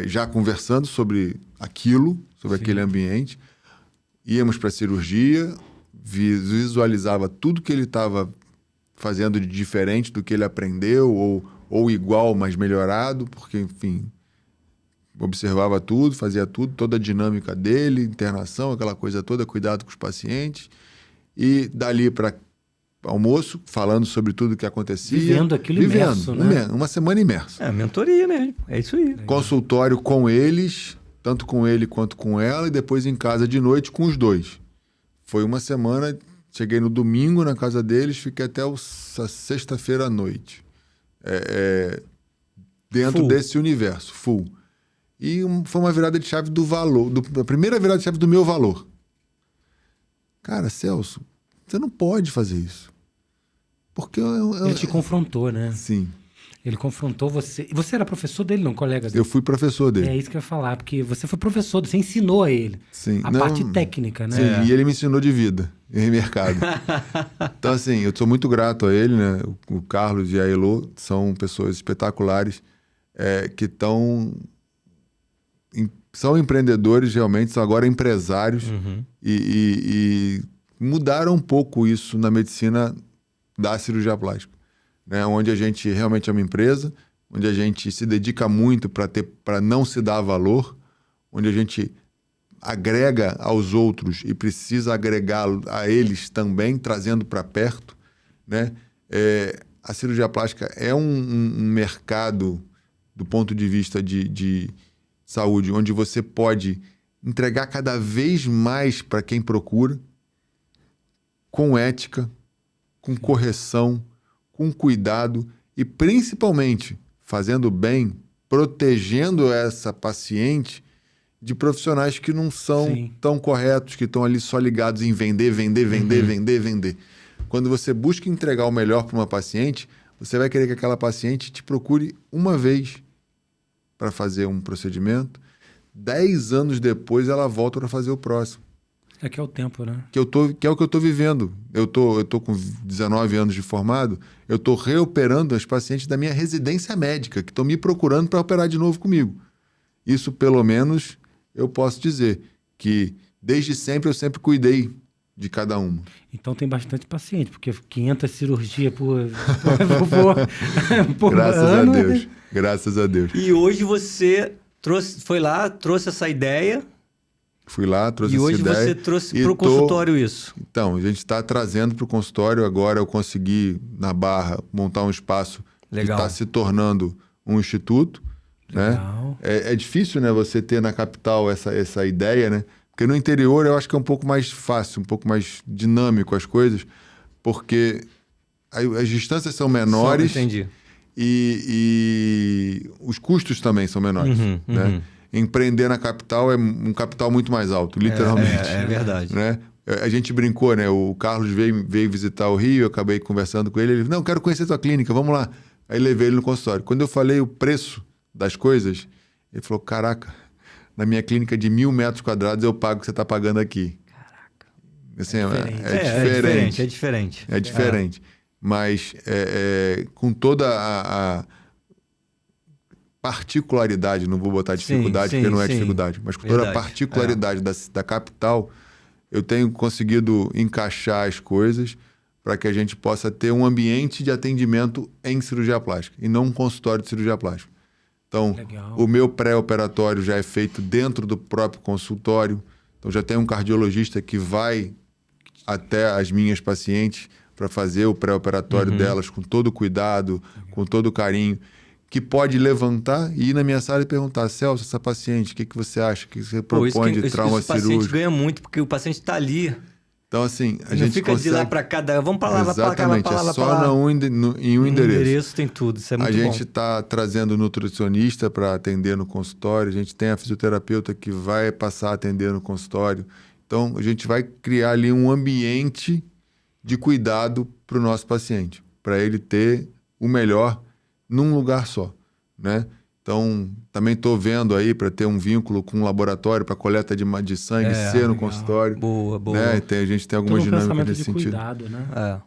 já conversando sobre aquilo, sobre aquele ambiente. Íamos para a cirurgia, visualizava tudo que ele estava fazendo de diferente do que ele aprendeu, ou igual, mas melhorado, porque, enfim, observava tudo, fazia tudo, toda a dinâmica dele, internação, aquela coisa toda, cuidado com os pacientes. E dali para almoço, falando sobre tudo que acontecia. Vivendo aquilo imerso, né? Uma semana imerso. Mentoria mesmo. É isso aí. Consultório com eles, tanto com ele quanto com ela, e depois em casa de noite com os dois. Foi uma semana, cheguei no domingo na casa deles, fiquei até a sexta-feira à noite. Dentro Full. desse universo, full. E foi uma virada de chave do valor, a primeira virada de chave do meu valor. Cara, Celso, você não pode fazer isso. Porque Ele te confrontou, né? Sim. Ele confrontou você. E você era professor dele, não, colega dele? Eu fui professor dele. É isso que eu ia falar, porque você foi professor, você ensinou a ele. Sim. A parte técnica, né? Sim, e ele me ensinou de vida em mercado. Então, assim, eu sou muito grato a ele, né? O Carlos e a Elô são pessoas espetaculares que são empreendedores realmente, são agora empresários e mudaram um pouco isso na medicina da cirurgia plástica, né? Onde a gente realmente é uma empresa, onde a gente se dedica muito para não se dar valor, onde a gente agrega aos outros e precisa agregar a eles também, trazendo para perto, né? A cirurgia plástica é um mercado do ponto de vista de saúde, onde você pode entregar cada vez mais para quem procura, com ética, com correção, com cuidado e principalmente fazendo bem, protegendo essa paciente de profissionais que não são tão corretos, que estão ali só ligados em vender. Quando você busca entregar o melhor para uma paciente, você vai querer que aquela paciente te procure uma vez para fazer um procedimento, 10 anos depois ela volta para fazer o próximo. Que é o tempo, né? Que é o que eu estou vivendo. Eu tô com 19 anos de formado, eu estou reoperando as pacientes da minha residência médica, que estão me procurando para operar de novo comigo. Isso, pelo menos, eu posso dizer que, desde sempre, eu sempre cuidei de cada uma. Então tem bastante paciente, porque 500 cirurgias por Graças ano. a Deus. Graças a Deus. E hoje você foi lá, trouxe essa ideia. Fui lá, trouxe e essa hoje ideia. Você trouxe para o consultório isso. Então, a gente está trazendo para o consultório. Agora eu consegui, na Barra, montar um espaço Legal. que está se tornando um instituto. Legal. Né? É difícil, né, você ter na capital essa ideia, né? Porque no interior eu acho que é um pouco mais fácil, um pouco mais dinâmico as coisas, porque as distâncias são menores. Entendi. E os custos também são menores. Né? Empreender na capital é um capital muito mais alto, literalmente. É verdade. Né? A gente brincou, né? O Carlos veio visitar o Rio, eu acabei conversando com ele. Ele falou, não, quero conhecer tua clínica, vamos lá. Aí levei ele no consultório. Quando eu falei o preço das coisas, ele falou, caraca, na minha clínica de 1.000 metros quadrados eu pago o que você está pagando aqui. Caraca. Assim, É diferente. É diferente. Mas com toda a particularidade, não vou botar dificuldade, porque não é dificuldade, mas com toda a particularidade da capital, eu tenho conseguido encaixar as coisas para que a gente possa ter um ambiente de atendimento em cirurgia plástica e não um consultório de cirurgia plástica. Então, o meu pré-operatório já é feito dentro do próprio consultório. Então, já tem um cardiologista que vai até as minhas pacientes para fazer o pré-operatório delas com todo cuidado, com todo carinho, que pode levantar e ir na minha sala e perguntar, Celso, essa paciente, o que você acha? O que você propõe de trauma cirúrgico? O paciente ganha muito, porque o paciente está ali. Então, assim, a não gente fica consegue... de lá para cá, vamos para lá, vai para cá, vai para lá, vai para lá. Só em um endereço. endereço tem tudo, isso é muito bom. A gente está trazendo nutricionista para atender no consultório, a gente tem a fisioterapeuta que vai passar a atender no consultório. Então, a gente vai criar ali um ambiente de cuidado para o nosso paciente, para ele ter o melhor num lugar só, né? Então, também estou vendo aí para ter um vínculo com um laboratório para coleta de sangue ser no consultório. Boa. Né? A gente tem algumas dinâmicas nesse sentido. Cuidado, né?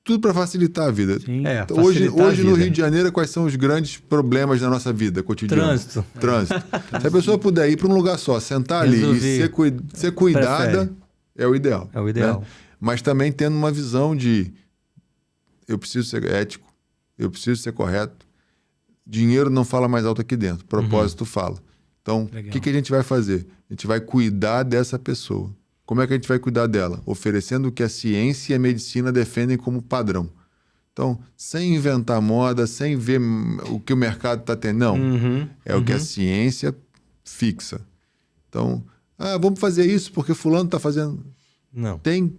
Tudo para facilitar a vida. Sim. Hoje no Rio de Janeiro, quais são os grandes problemas da nossa vida cotidiana? Trânsito. Se a pessoa puder ir para um lugar só, sentar ali e ser cuidada, é o ideal. É o ideal. Né? Mas também tendo uma visão de eu preciso ser ético, eu preciso ser correto. Dinheiro não fala mais alto aqui dentro, propósito fala. Então, o que a gente vai fazer? A gente vai cuidar dessa pessoa. Como é que a gente vai cuidar dela? Oferecendo o que a ciência e a medicina defendem como padrão. Então, sem inventar moda, sem ver o que o mercado está tendo. Não, o que a ciência fixa. Então, vamos fazer isso porque fulano está fazendo... Não. Tem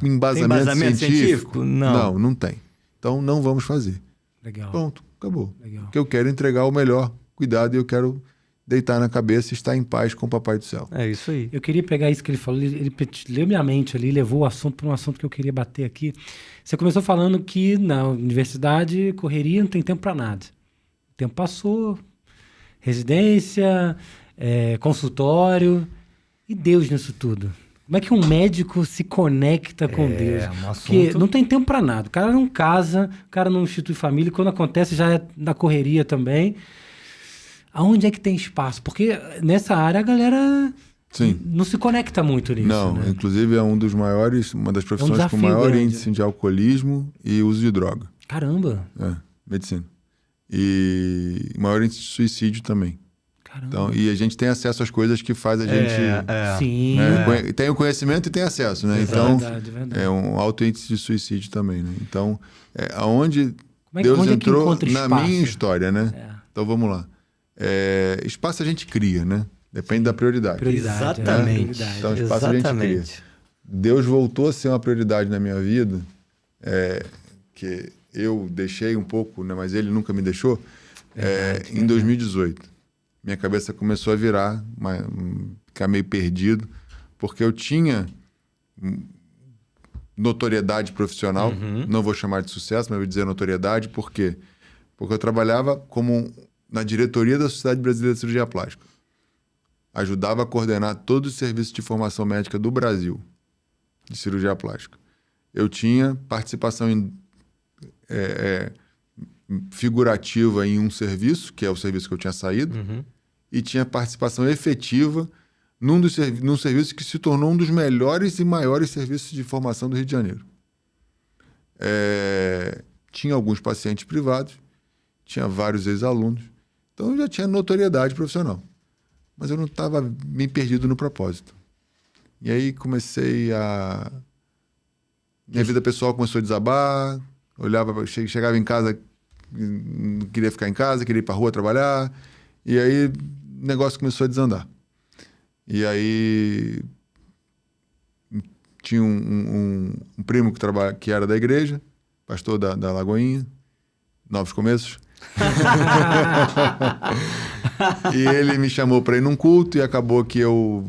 embasamento científico? Não tem. Então, não vamos fazer. Legal. Pronto, acabou. Legal. Porque eu quero entregar o melhor cuidado e eu quero deitar na cabeça e estar em paz com o Papai do Céu. É isso aí. Eu queria pegar isso que ele falou, ele leu minha mente ali, levou o assunto para um assunto que eu queria bater aqui. Você começou falando que na universidade, correria, não tem tempo para nada. O tempo passou, residência, consultório, e Deus nisso tudo. Como é que um médico se conecta com Deus? Um assunto... Porque não tem tempo para nada. O cara não casa, o cara não institui família, e quando acontece já é na correria também. Aonde é que tem espaço? Porque nessa área a galera Sim. não se conecta muito nisso. Não, né? inclusive é uma das profissões com desafio maior grande. índice de alcoolismo e uso de droga. Caramba. Medicina. E maior índice de suicídio também. Caramba. Então, e a gente tem acesso às coisas que faz a gente... Sim. né, tem o conhecimento e tem acesso, né? Então, Verdade. é um alto índice de suicídio também, né? Então, aonde Como é que- Deus onde é que entrou encontra na espaço? minha história, né? Então, vamos lá. Espaço a gente cria, né? Depende da prioridade. Prioridade. Exatamente. Prioridade. Então, espaço a gente cria. Deus voltou a ser uma prioridade na minha vida, que eu deixei um pouco, né, mas ele nunca me deixou, em 2018. Minha cabeça começou a virar, ficar meio perdido, porque eu tinha notoriedade profissional, não vou chamar de sucesso, mas vou dizer notoriedade, por quê? Porque eu trabalhava na diretoria da Sociedade Brasileira de Cirurgia Plástica. Ajudava a coordenar todos os serviços de formação médica do Brasil, de cirurgia plástica. Eu tinha participação figurativa em um serviço, que é o serviço que eu tinha saído, e tinha participação efetiva num serviço que se tornou um dos melhores e maiores serviços de formação do Rio de Janeiro. Tinha alguns pacientes privados, tinha vários ex-alunos, então eu já tinha notoriedade profissional. Mas eu não estava bem perdido no propósito. E aí minha vida pessoal começou a desabar, chegava em casa, não queria ficar em casa, queria ir para a rua trabalhar, e aí o negócio começou a desandar. E aí tinha um primo que era da igreja, pastor da Lagoinha, Novos Começos. E ele me chamou para ir num culto e acabou que eu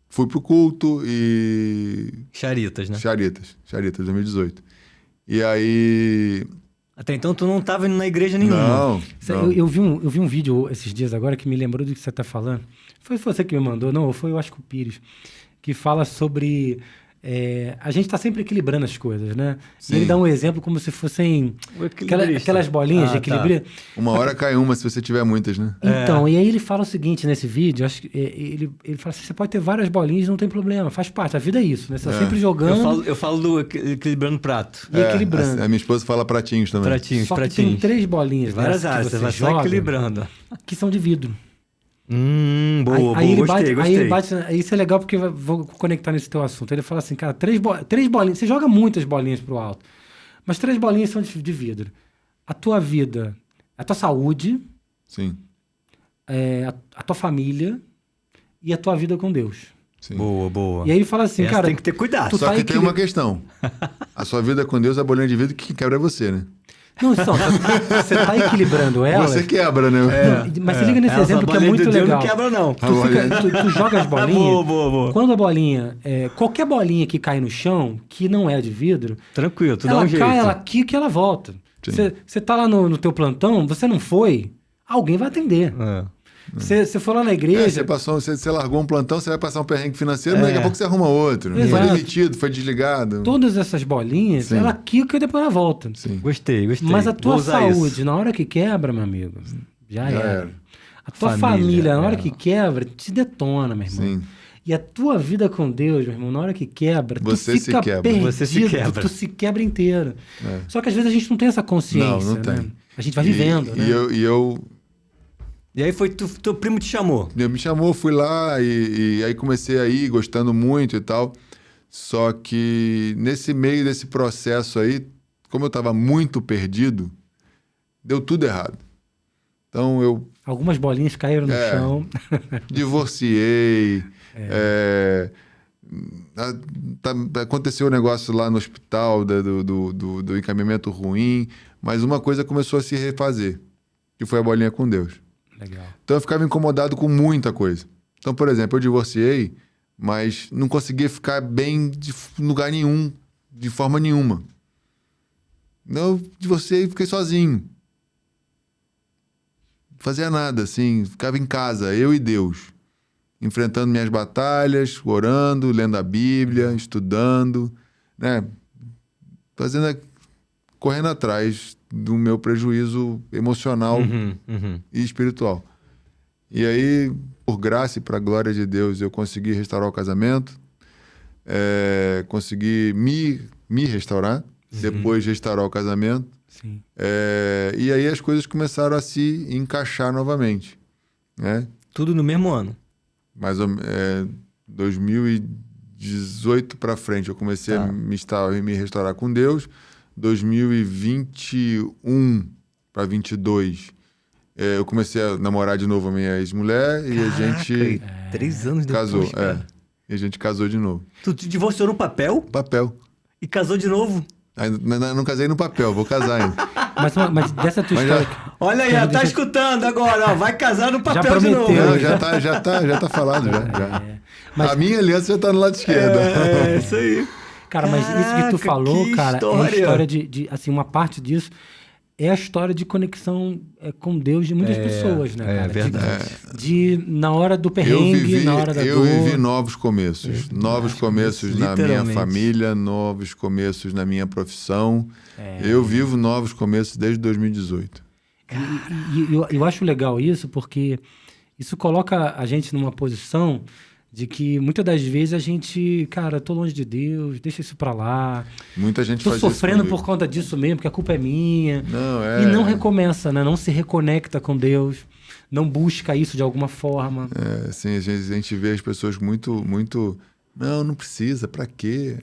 fui pro culto e... Charitas, né? Charitas, 2018. E aí... Até então tu não estava indo na igreja nenhuma. Não. Eu vi um vídeo esses dias agora que me lembrou do que você está falando. Foi você que me mandou, não? Foi, eu acho que o Pires, que fala sobre... a gente está sempre equilibrando as coisas, né? Sim. E ele dá um exemplo como se fossem aquelas bolinhas de equilíbrio. Tá. Uma hora cai uma se você tiver muitas, né? Então, e aí ele fala o seguinte nesse vídeo, acho que ele fala assim, você pode ter várias bolinhas, não tem problema, faz parte, a vida é isso, né? Você tá sempre jogando Eu falo do equilibrando prato. e equilibrando. A minha esposa fala pratinhos também. Só que tem 3 bolinhas Várias dessas áreas, que você você vai só joga, equilibrando. que são de vidro. Boa, Aí ele gostei. Aí ele bate, isso é legal porque vou conectar nesse teu assunto. Ele fala assim, cara, 3 bolinhas, você joga muitas bolinhas pro alto, mas 3 bolinhas são de vidro. A tua vida, a tua saúde, Sim. a tua família e a tua vida com Deus. Sim. Boa. E aí ele fala assim, Essa cara... tem que ter cuidado. Só que tem uma questão. A sua vida com Deus, a bolinha de vidro, que quebra é você, né? Não, então, você tá equilibrando ela... Você quebra, né? Mas se liga nesse exemplo que é muito legal. Não quebra, não. Tu joga as bolinhas... Boa. Quando a bolinha... qualquer bolinha que cai no chão, que não é de vidro... Tranquilo, tu dá ela um jeito. cai, ela quica e ela volta. Você tá lá no teu plantão, você não foi, alguém vai atender. Você for lá na igreja... Você largou um plantão, você vai passar um perrengue financeiro, mas daqui a pouco você arruma outro. Foi Exato. demitido, foi desligado. Todas essas bolinhas, Sim. ela quica e depois ela volta. Sim. Gostei. Mas a Vou tua usar saúde, isso. na hora que quebra, meu amigo, já era. era. A tua família, na hora que quebra, te detona, meu irmão. Sim. E a tua vida com Deus, meu irmão, na hora que quebra, Você tu se fica quebra. perdido, Você se quebra. tu se quebra inteiro. Só que às vezes a gente não tem essa consciência, Não né? tem. A gente vai vivendo, né? E aí teu primo te chamou. Ele me chamou, fui lá e aí comecei a ir, gostando muito e tal. Só que nesse meio desse processo aí, como eu estava muito perdido, deu tudo errado. Então eu Algumas bolinhas caíram no chão. divorciei, aconteceu um negócio lá no hospital do encaminhamento ruim, mas uma coisa começou a se refazer, que foi a bolinha com Deus. Legal. Então eu ficava incomodado com muita coisa. Então, por exemplo, eu divorciei, mas não conseguia ficar bem de lugar nenhum, de forma nenhuma. Eu divorciei e fiquei sozinho. Não fazia nada, assim, ficava em casa, eu e Deus. Enfrentando minhas batalhas, orando, lendo a Bíblia, estudando, né? Correndo atrás do meu prejuízo emocional e espiritual. E aí, por graça e para a glória de Deus, eu consegui restaurar o casamento, consegui me restaurar, depois restaurar o casamento. Sim. E aí as coisas começaram a se encaixar novamente, né? Tudo no mesmo ano. Mais ou 2018 para frente eu comecei a me restaurar com Deus. 2021 para 22 eu comecei a namorar de novo a minha ex-mulher e a gente 3 anos casou. depois, cara. E a gente casou de novo. Tu te divorciou no papel Papel. e casou de novo? Não casei no papel, vou casar ainda. Mas dessa tua história... Olha aí, ó, tá escutando agora, ó, vai casar no papel de novo. prometeu. Não, já tá falado. Já. Mas- A minha aliança já tá no lado esquerdo. É, isso aí. Cara, mas isso que tu Caraca, falou, que cara, é a história. história de... Assim, uma parte disso é a história de conexão com Deus de muitas pessoas, né, cara? verdade. Na hora do perrengue, na hora da eu dor. vivi novos começos. Novos começos na minha literalmente. família, novos começos na minha profissão. Eu vivo novos começos desde 2018. E eu acho legal isso, porque isso coloca a gente numa posição de que muitas das vezes a gente, cara, tô longe de Deus, deixa isso pra lá. Muita gente Tô faz isso sofrendo comigo. por conta disso mesmo, porque a culpa é minha. Não, E não recomeça, né? Não se reconecta com Deus, não busca isso de alguma forma. Assim, a gente vê as pessoas muito... Não precisa, pra quê?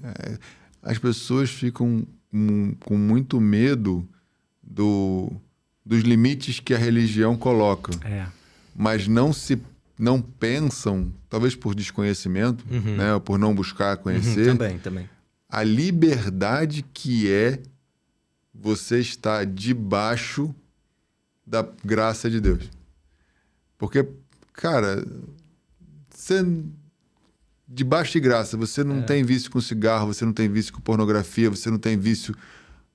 As pessoas ficam com muito medo dos limites que a religião coloca. Mas não pensam, talvez por desconhecimento, né, ou por não buscar conhecer, Também. a liberdade que é você estar debaixo da graça de Deus. Porque, cara, debaixo de graça, você não tem vício com cigarro, você não tem vício com pornografia, você não tem vício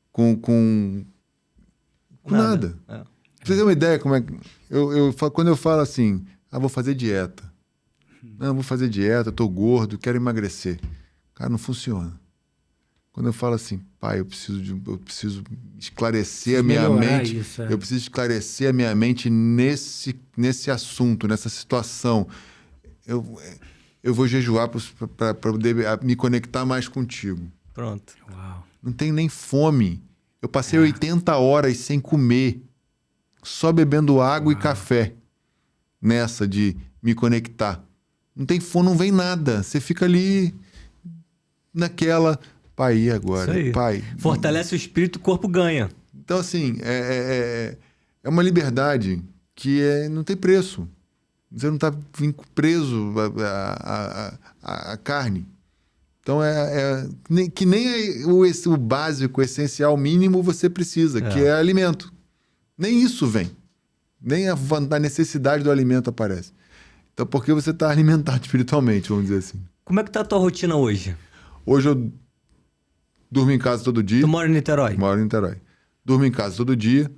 com nada. Pra você ter uma ideia, como é que... quando eu falo assim, vou fazer dieta. Não, vou fazer dieta, tô gordo, quero emagrecer. Cara, não funciona. Quando eu falo assim, pai, eu preciso esclarecer a minha mente. Eu preciso esclarecer a minha mente nesse assunto, nessa situação. Eu vou jejuar para poder me conectar mais contigo. Pronto. Uau. Não tenho nem fome. Eu passei 80 horas sem comer, só bebendo água e café. Nessa de me conectar. Não tem fome, não vem nada. Você fica ali naquela... Pai, e agora? Isso aí. Pai. Fortalece o espírito, o corpo ganha. Então, assim, é uma liberdade que não tem preço. Você não está preso à carne. Então, que nem o básico, o essencial, mínimo você precisa, que é alimento. Nem isso vem. Nem a necessidade do alimento aparece. Então, porque você está alimentado espiritualmente, vamos dizer assim. Como é que tá a tua rotina hoje? Hoje eu durmo em casa todo dia. Tu mora em Niterói? Moro em Niterói. Durmo em casa todo dia,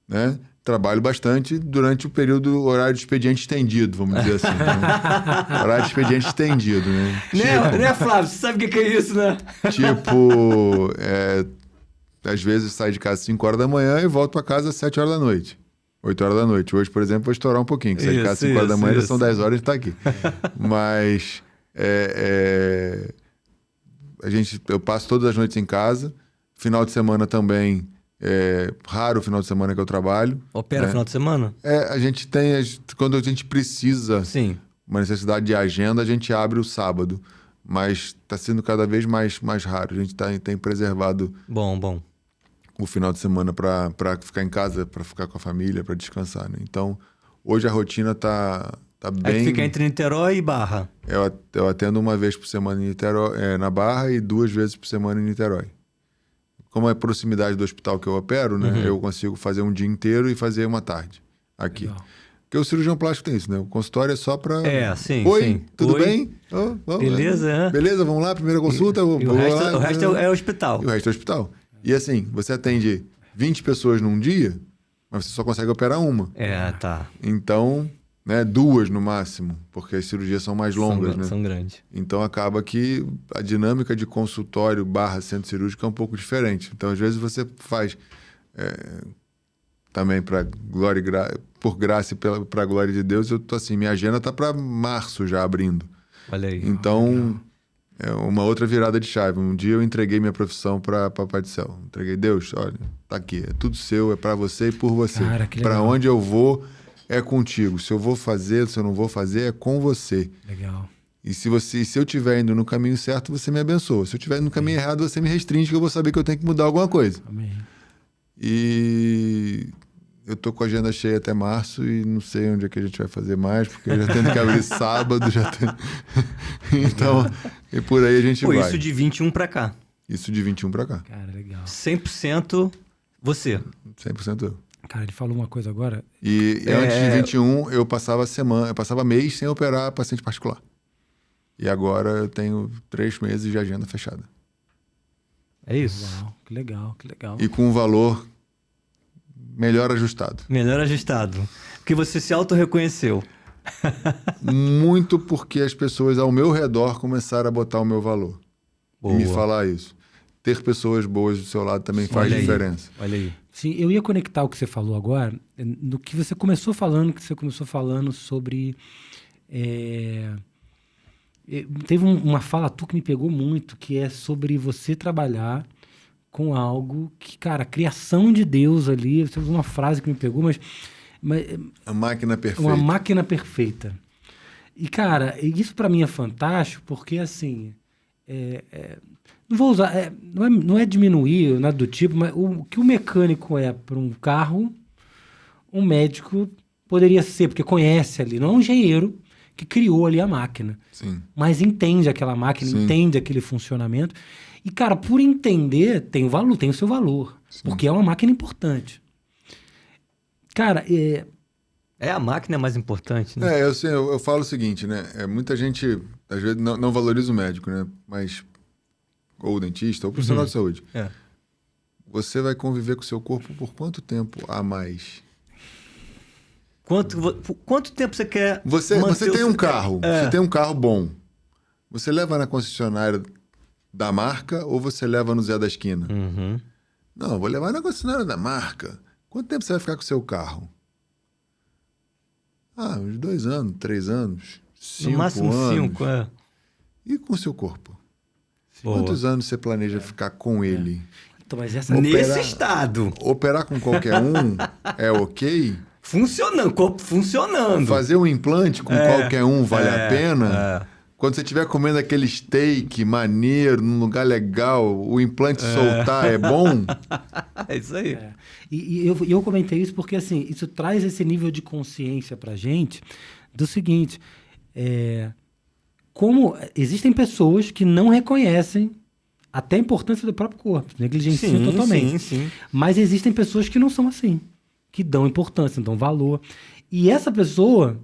né? Trabalho bastante durante o período horário de expediente estendido, vamos dizer assim. Né? Horário de expediente estendido, né? Né, Flávio? Você sabe o que é isso, né? Tipo, às vezes saio de casa às 5 horas da manhã e volto para casa às 7 horas da noite. 8 horas da noite. Hoje, por exemplo, vou estourar um pouquinho. Que sair de casa às 5 horas da manhã, já são 10 horas e tá aqui. Mas eu passo todas as noites em casa. Final de semana também, raro o final de semana que eu trabalho. Opera final de semana? A gente tem, quando a gente precisa, Sim. uma necessidade de agenda, a gente abre o sábado. Mas está sendo cada vez mais raro. A gente tem preservado Bom. o final de semana para ficar em casa, para ficar com a família, para descansar, né? Então, hoje a rotina tá bem... Aí fica entre Niterói e Barra. Eu atendo uma vez por semana em Niterói, na Barra, e 2 vezes por semana em Niterói. Como é proximidade do hospital que eu opero, né? Eu consigo fazer um dia inteiro e fazer uma tarde aqui. Legal. Porque o cirurgião plástico tem isso, né? O consultório é só para... Sim, Oi, sim. tudo Oi. bem? Beleza, Beleza, vamos lá, primeira consulta. E o resto é hospital. E o resto é hospital. E assim, você atende 20 pessoas num dia, mas você só consegue operar uma. Tá. Então, né, 2 no máximo, porque as cirurgias são mais longas, né? São grandes. Então acaba que a dinâmica de consultório / centro cirúrgico é um pouco diferente. Então, às vezes, você faz também para glória por graça e para a glória de Deus, eu tô assim, minha agenda tá para março já abrindo. Olha aí. Então, é uma outra virada de chave. Um dia eu entreguei minha profissão para Papai do Céu. Entreguei, Deus, olha, tá aqui, é tudo seu, é para você e por você. Cara, que legal. Para onde eu vou é contigo. Se eu vou fazer, se eu não vou fazer, é com você. Legal. E se eu estiver indo no caminho certo, você me abençoa. Se eu estiver indo no caminho errado, você me restringe, que eu vou saber que eu tenho que mudar alguma coisa. Amém. E eu tô com a agenda cheia até março e não sei onde é que a gente vai fazer mais, porque já tendo que abrir sábado, já tem... Então, e por aí a gente vai. Isso de 21 pra cá. Isso de 21 pra cá. Cara, legal. 100% você. 100% eu. Cara, ele falou uma coisa agora. E antes de 21, eu passava mês sem operar paciente particular. E agora eu tenho 3 meses de agenda fechada. É isso. Uau, que legal, que legal. E com um valor melhor ajustado. Melhor ajustado. Porque você se auto-reconheceu. Muito porque as pessoas ao meu redor começaram a botar o meu valor. Boa. E me falar isso. Ter pessoas boas do seu lado também faz diferença. Olha aí. Sim, eu ia conectar o que você falou agora no que você começou falando sobre... Teve uma fala tua que me pegou muito, que é sobre você trabalhar com algo que, cara, a criação de Deus ali, você usou uma frase que me pegou, mas A máquina perfeita. uma máquina perfeita. E, cara, isso pra mim é fantástico, porque, assim, não vou usar, não é diminuir, nada do tipo, mas o que o mecânico é para um carro, um médico poderia ser, porque conhece ali, não é um engenheiro que criou ali a máquina, Sim. mas entende aquela máquina, Sim. entende aquele funcionamento. E, cara, por entender, tem o seu valor, Sim. porque é uma máquina importante. Cara, A máquina mais importante, né? Eu falo o seguinte, né? Muita gente, às vezes, não valoriza o médico, né? Mas, ou o dentista, ou o profissional de saúde. Você vai conviver com o seu corpo por quanto tempo a mais? Quanto tempo você quer Você tem um carro, É. você tem um carro bom. Você leva na concessionária da marca ou você leva no Zé da Esquina? Uhum. Não, eu vou levar na concessionária da marca. Quanto tempo você vai ficar com o seu carro? Uns 2 anos, 3 anos, 5 No máximo anos. 5, E com o seu corpo? Boa. Quantos anos você planeja ficar com ele? então, mas essa... Nesse estado. Operar com qualquer um é ok? Funcionando, corpo funcionando. Fazer um implante com qualquer um vale a pena? É. Quando você estiver comendo aquele steak maneiro, num lugar legal, o implante soltar é bom? É isso aí. E eu comentei isso porque, assim, isso traz esse nível de consciência pra gente do seguinte, como existem pessoas que não reconhecem até a importância do próprio corpo, negligenciam totalmente. Sim. Mas existem pessoas que não são assim, que dão importância, dão valor. E essa pessoa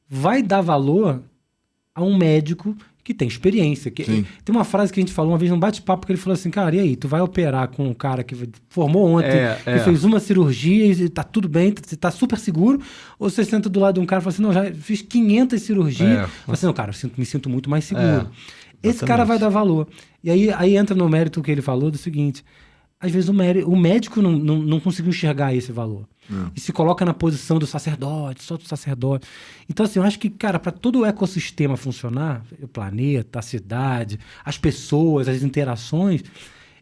vai dar valor a um médico que tem experiência. Sim. Tem uma frase que a gente falou uma vez num bate-papo, que ele falou assim, cara, e aí, tu vai operar com um cara que formou ontem, que fez uma cirurgia e tá tudo bem, você tá super seguro, ou você senta do lado de um cara e fala assim, não, já fiz 500 cirurgias. Fala assim, não, cara, me sinto muito mais seguro. Esse cara vai dar valor. E aí entra no mérito que ele falou do seguinte, às vezes o médico não conseguiu enxergar esse valor. E se coloca na posição do sacerdote, só do sacerdote. Então, assim, eu acho que, cara, para todo o ecossistema funcionar, o planeta, a cidade, as pessoas, as interações,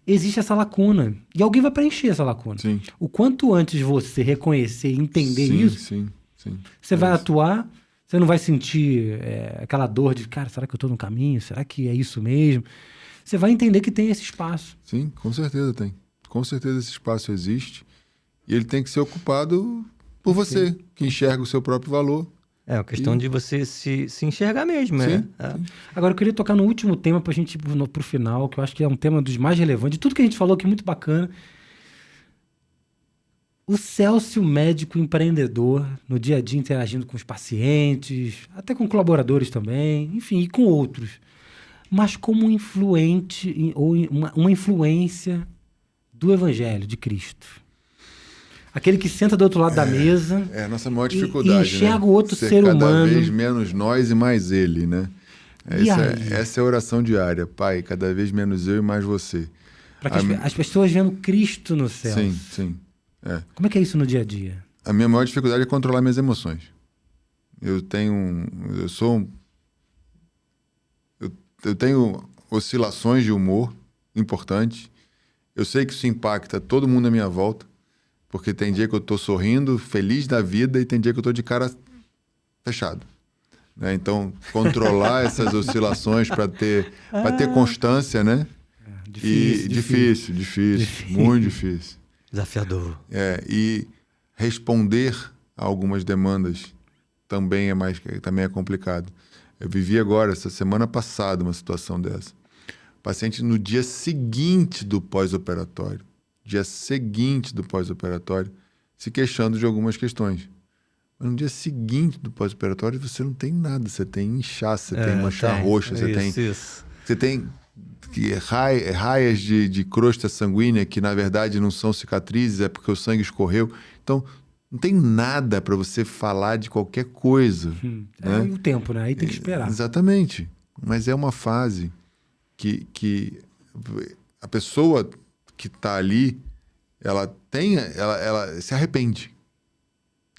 existe essa lacuna. E alguém vai preencher essa lacuna. Sim. O quanto antes você reconhecer e entender isso, Sim. você vai atuar, você não vai sentir aquela dor de, cara, será que eu estou no caminho? Será que é isso mesmo? Você vai entender que tem esse espaço. Sim, com certeza tem. Com certeza esse espaço existe. E ele tem que ser ocupado por você, que enxerga o seu próprio valor. É uma questão de você se enxergar mesmo. Sim. Agora, eu queria tocar no último tema pra gente ir pro final, que eu acho que é um tema dos mais relevantes. De tudo que a gente falou aqui, muito bacana. O Célcio, médico empreendedor, no dia a dia interagindo com os pacientes, até com colaboradores também, enfim, e com outros. Mas como um influente, ou uma influência do Evangelho de Cristo. Aquele que senta do outro lado da mesa É a nossa maior e dificuldade, enxerga né? o outro ser cada humano. vez menos nós e mais ele, né? E aí? Essa é a oração diária. Pai, cada vez menos eu e mais você. Para que as pessoas vendo Cristo no céu. Sim, sim. É. Como é que é isso no dia a dia? A minha maior dificuldade é controlar minhas emoções. Eu tenho oscilações de humor importantes. Eu sei que isso impacta todo mundo à minha volta, porque tem dia que eu estou sorrindo, feliz da vida, e tem dia que eu estou de cara fechado. Né? Então, controlar essas oscilações para ter constância, né? Difícil, muito difícil. Desafiador. E responder a algumas demandas também é complicado. Eu vivi agora, essa semana passada, uma situação dessa. O paciente no dia seguinte do pós-operatório, se queixando de algumas questões. Mas no dia seguinte do pós-operatório você não tem nada. Você tem inchaço, você tem mancha roxa, você tem raias de crosta sanguínea que na verdade não são cicatrizes, é porque o sangue escorreu. Então, não tem nada para você falar de qualquer coisa. Né? É o tempo, né? Aí tem que esperar. Exatamente. Mas é uma fase que a pessoa que está ali, ela se arrepende.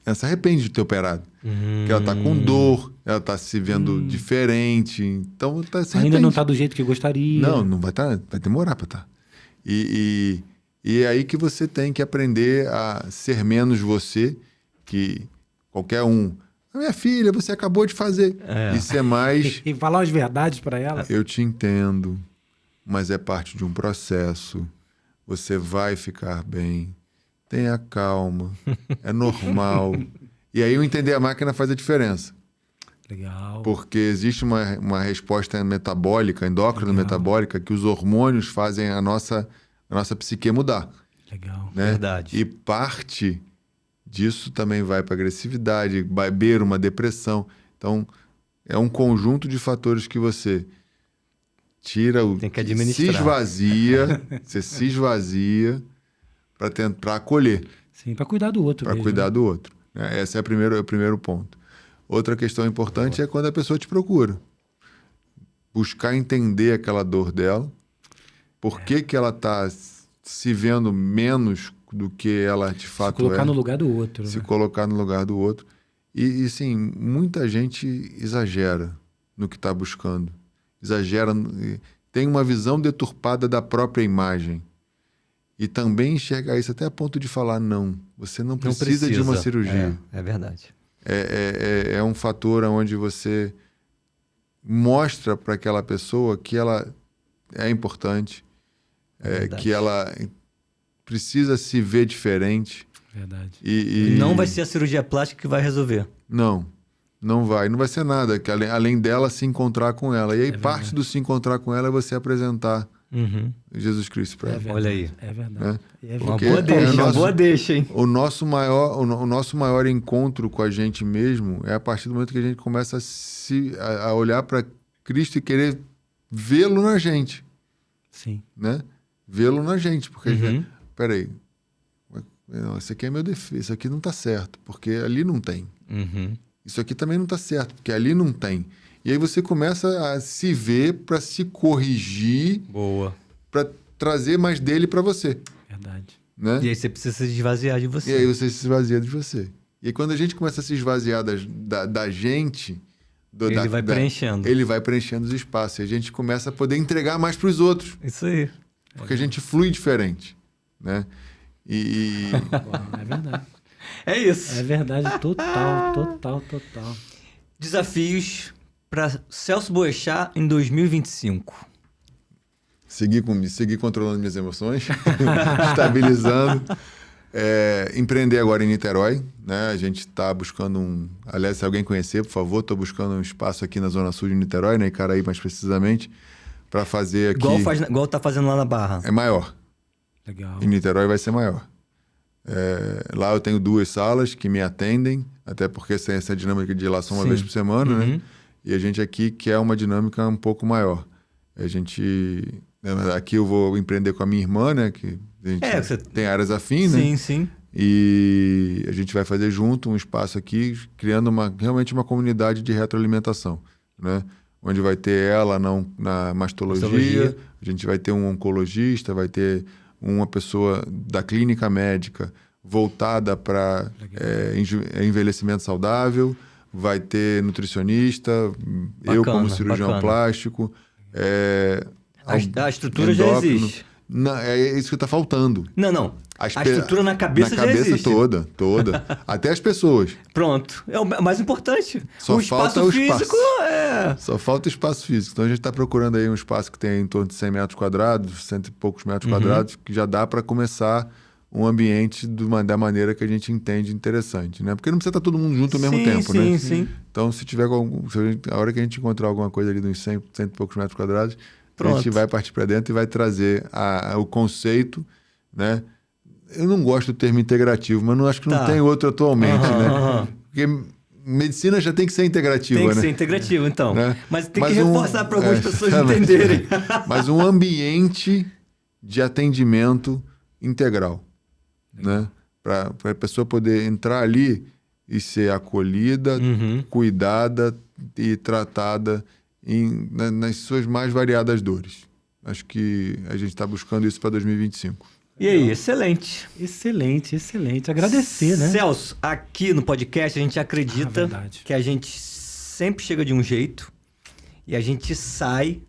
Ela se arrepende de ter operado. Porque ela está com dor, ela está se vendo diferente. Então, se ainda não está do jeito que gostaria. Não vai estar. Vai demorar para estar. E é aí que você tem que aprender a ser menos você que qualquer um. Minha filha, você acabou de fazer. E ser mais... E falar as verdades para ela. Eu te entendo, mas é parte de um processo. Você vai ficar bem. Tenha calma. É normal. E aí o entender a máquina faz a diferença. Legal. Porque existe uma resposta metabólica, endócrino-metabólica, que os hormônios fazem a nossa psique mudar. Legal. Né? Verdade. E parte disso também vai para agressividade, vai beira uma depressão. Então, é um conjunto de fatores que você tira, tem que administrar. Você se esvazia para acolher. Sim, para cuidar do outro. Para cuidar do outro. Esse é o primeiro ponto. Outra questão importante é quando a pessoa te procura. Buscar entender aquela dor dela, por que ela está se vendo menos do que ela de fato é. Se colocar no lugar do outro. Se colocar no lugar do outro. E sim, muita gente exagera no que está buscando. Exagera, tem uma visão deturpada da própria imagem. E também enxerga isso até a ponto de falar, não, você não precisa de uma cirurgia. É verdade. É um fator onde você mostra para aquela pessoa que ela é importante, que ela precisa se ver diferente. Verdade. E não vai ser a cirurgia plástica que vai resolver. Não vai. Não vai ser nada, que além dela se encontrar com ela. E aí parte do se encontrar com ela é você apresentar Jesus Cristo para ela. Olha aí. É verdade. Uma boa deixa, hein? O nosso maior encontro com a gente mesmo é a partir do momento que a gente começa a olhar para Cristo e querer vê-lo na gente. Sim. Né? Vê-lo na gente. Porque, peraí, esse aqui é meu defeito, isso aqui não está certo, porque ali não tem. Isso aqui também não está certo, porque ali não tem. E aí você começa a se ver para se corrigir. Boa. Para trazer mais dele para você. Verdade. Né? E aí você precisa se esvaziar de você. E aí você se esvazia de você. E aí quando a gente começa a se esvaziar da gente... Ele vai preenchendo. Ele vai preenchendo os espaços. E a gente começa a poder entregar mais para os outros. Isso aí. Porque a gente flui diferente. Né? É verdade. É isso. É verdade, total. Desafios para Celso Boechat em 2025. Seguir controlando minhas emoções, estabilizando. Empreender agora em Niterói. Né? A gente está buscando aliás, se alguém conhecer, por favor, estou buscando um espaço aqui na Zona Sul de Niterói, na Icaraí mais precisamente, para fazer aqui... Igual tá fazendo lá na Barra. É maior. Legal. Em Niterói vai ser maior. Lá eu tenho 2 salas que me atendem, até porque tem essa dinâmica de ir lá só uma Sim. vez por semana, Uhum. né? E a gente aqui quer uma dinâmica um pouco maior. Aqui eu vou empreender com a minha irmã, né? Que a gente você- tem áreas afins, né? Sim, sim. E a gente vai fazer junto um espaço aqui, criando realmente uma comunidade de retroalimentação, né? Onde vai ter ela na mastologia, a gente vai ter um oncologista, vai ter uma pessoa da clínica médica voltada para envelhecimento saudável, vai ter nutricionista, eu como cirurgião plástico. A estrutura já endócrino. existe. Não, é isso que está faltando. Não. A estrutura na cabeça já existe. toda. Até as pessoas. Pronto. É o mais importante. Só falta o físico Só falta o espaço físico. Então a gente está procurando aí um espaço que tem em torno de 100 metros quadrados, 100 e poucos metros quadrados, que já dá para começar um ambiente da maneira que a gente entende interessante, né? Porque não precisa estar todo mundo junto ao mesmo tempo, né? Sim. Então, a hora que a gente encontrar alguma coisa ali nos 100 e poucos metros quadrados, Pronto. a gente vai partir para dentro e vai trazer o conceito, né? Eu não gosto do termo integrativo, mas não acho que não tem outro atualmente, né? Porque medicina já tem que ser integrativa, Tem que né? ser integrativo, então. Né? Mas tem que reforçar para algumas pessoas entenderem. Mas um ambiente de atendimento integral, né? Para a pessoa poder entrar ali e ser acolhida, cuidada e tratada nas suas mais variadas dores. Acho que a gente está buscando isso para 2025. E aí, excelente. Excelente. Agradecer, né? Celso, aqui no podcast a gente acredita verdade. que a gente sempre chega de um jeito e a gente sai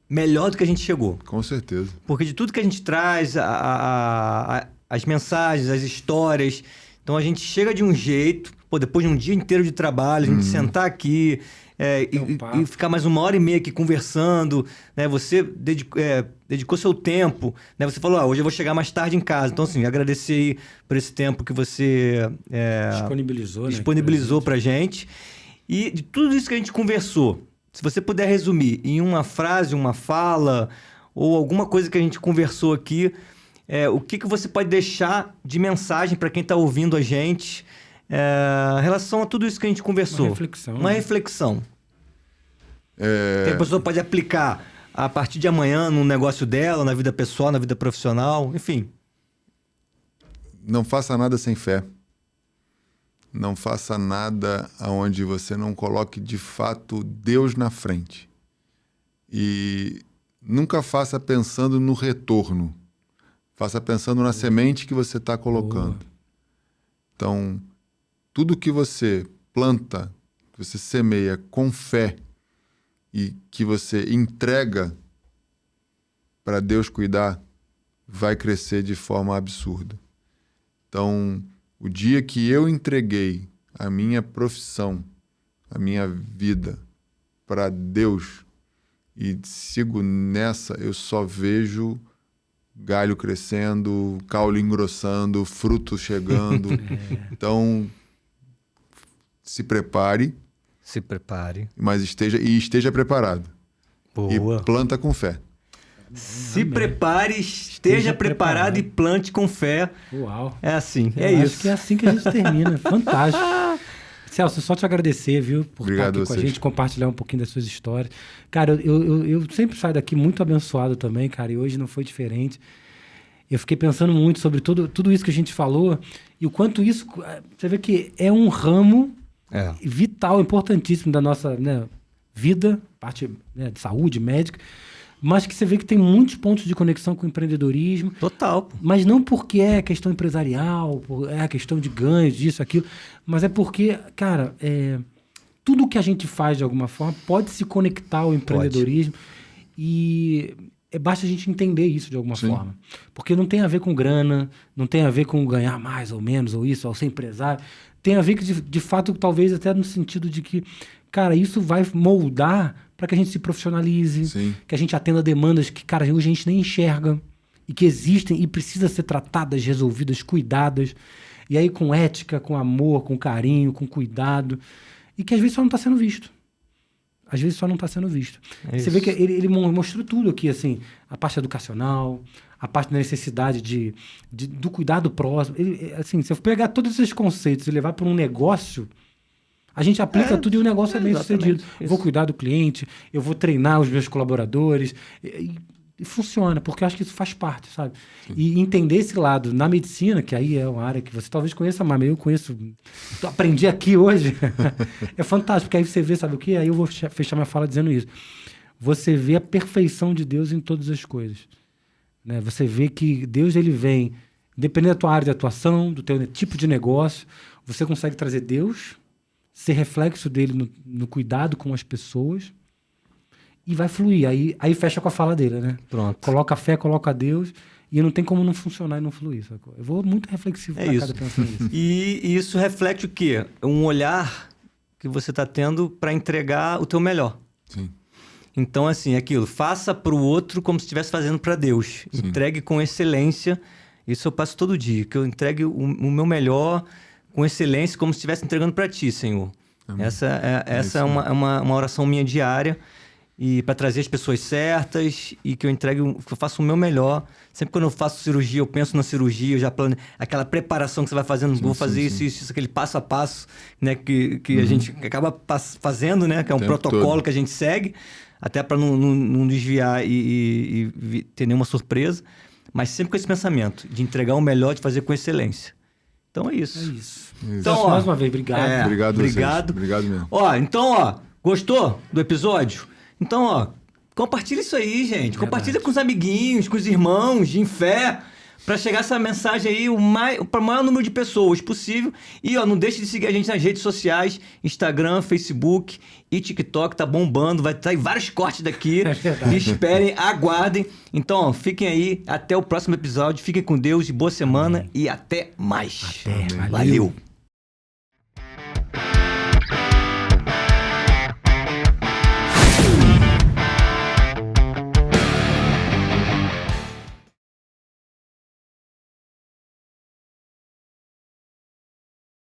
melhor do que a gente chegou. Com certeza. Porque de tudo que a gente traz, as mensagens, as histórias, então a gente chega de um jeito, depois de um dia inteiro de trabalho, a gente sentar aqui e ficar mais 1h30 aqui conversando, né? Você dedicou seu tempo, né? Você falou, hoje eu vou chegar mais tarde em casa. Então, assim, agradecer aí por esse tempo que você disponibilizou pra gente. E de tudo isso que a gente conversou, se você puder resumir em uma frase, uma fala, ou alguma coisa que a gente conversou aqui, o que você pode deixar de mensagem para quem está ouvindo a gente em relação a tudo isso que a gente conversou? Uma reflexão. Que a pessoa pode aplicar a partir de amanhã no negócio dela, na vida pessoal, na vida profissional, enfim. Não faça nada sem fé. Não faça nada onde você não coloque de fato Deus na frente. E nunca faça pensando no retorno. Faça pensando na semente que você está colocando. Então, tudo que você planta, que você semeia com fé e que você entrega para Deus cuidar, vai crescer de forma absurda. Então, o dia que eu entreguei a minha profissão, a minha vida para Deus e sigo nessa, eu só vejo galho crescendo, caule engrossando, fruto chegando. Então, se prepare. Se prepare. Mas esteja preparado. Boa. E planta com fé. Se prepare, esteja preparado e plante com fé. Uau. É assim, Eu isso. acho que é assim que a gente termina. Fantástico. Celso, só te agradecer, viu? Por Obrigado estar aqui com a vocês. gente, compartilhar um pouquinho das suas histórias. Cara, eu sempre saio daqui muito abençoado também, cara, e hoje não foi diferente. Eu fiquei pensando muito sobre tudo isso que a gente falou e o quanto isso... Você vê que é um ramo vital, importantíssimo da nossa, né, vida, parte, né, de saúde, médica, mas que você vê que tem muitos pontos de conexão com o empreendedorismo. Total. Mas não porque é questão empresarial, é a questão de ganhos, disso, aquilo, mas é porque, cara, tudo que a gente faz de alguma forma pode se conectar ao empreendedorismo e basta a gente entender isso de alguma forma. Porque não tem a ver com grana, não tem a ver com ganhar mais ou menos, ou isso, ou ser empresário. Tem a ver que, de fato, talvez até no sentido de que, cara, isso vai moldar para que a gente se profissionalize, que a gente atenda demandas que, cara, hoje a gente nem enxerga e que existem e precisam ser tratadas, resolvidas, cuidadas. E aí com ética, com amor, com carinho, com cuidado. E que às vezes só não está sendo visto. às vezes só não está sendo visto. É Você vê isso. que ele mostrou tudo aqui, assim, a parte educacional, a parte da necessidade do cuidado próximo. Assim, se eu pegar todos esses conceitos e levar para um negócio, a gente aplica tudo e o negócio é bem sucedido. Eu vou cuidar do cliente, eu vou treinar os meus colaboradores. E funciona, porque eu acho que isso faz parte, sabe? E entender esse lado na medicina, que aí é uma área que você talvez conheça, mas eu conheço, aprendi aqui hoje, é fantástico, porque aí você vê, sabe o quê? Aí eu vou fechar minha fala dizendo isso. Você vê a perfeição de Deus em todas as coisas. Né? Você vê que Deus, ele vem, dependendo da tua área de atuação, do teu tipo de negócio, você consegue trazer Deus, ser reflexo dele no cuidado com as pessoas, e vai fluir. Aí fecha com a fala dele, né? Pronto. Coloca a fé, coloca a Deus, e não tem como não funcionar e não fluir, sacou? Eu vou muito reflexivo pra cada pensando nisso. E isso reflete o quê? Um olhar que você está tendo para entregar o teu melhor. Sim. Então, assim, aquilo, faça para o outro como se estivesse fazendo para Deus. Sim. Entregue com excelência. Isso eu passo todo dia, que eu entregue o meu melhor com excelência, como se estivesse entregando para ti, Senhor. Amém. Essa é uma oração minha diária. E para trazer as pessoas certas e que eu entregue, que eu faça o meu melhor. Sempre quando eu faço cirurgia, eu penso na cirurgia, eu já planejo aquela preparação que você vai fazendo, vou fazer isso, aquele passo a passo, né, que a gente acaba fazendo, né, que é um protocolo todo. que a gente segue, até para não desviar e ter nenhuma surpresa, mas sempre com esse pensamento de entregar o melhor, de fazer com excelência. Então é isso. É isso. Então, Celso, mais uma vez, obrigado. Obrigado vocês. Obrigado. Obrigado mesmo. Então, gostou do episódio? Então, compartilha isso aí, gente. Compartilha com os amiguinhos, com os irmãos, de fé, para chegar essa mensagem aí para o maior número de pessoas possível. E, não deixe de seguir a gente nas redes sociais, Instagram, Facebook e TikTok, tá bombando, vai sair vários cortes daqui. É verdade. Esperem, aguardem. Então, fiquem aí, até o próximo episódio. Fiquem com Deus, boa semana e até mais. Até, Valeu.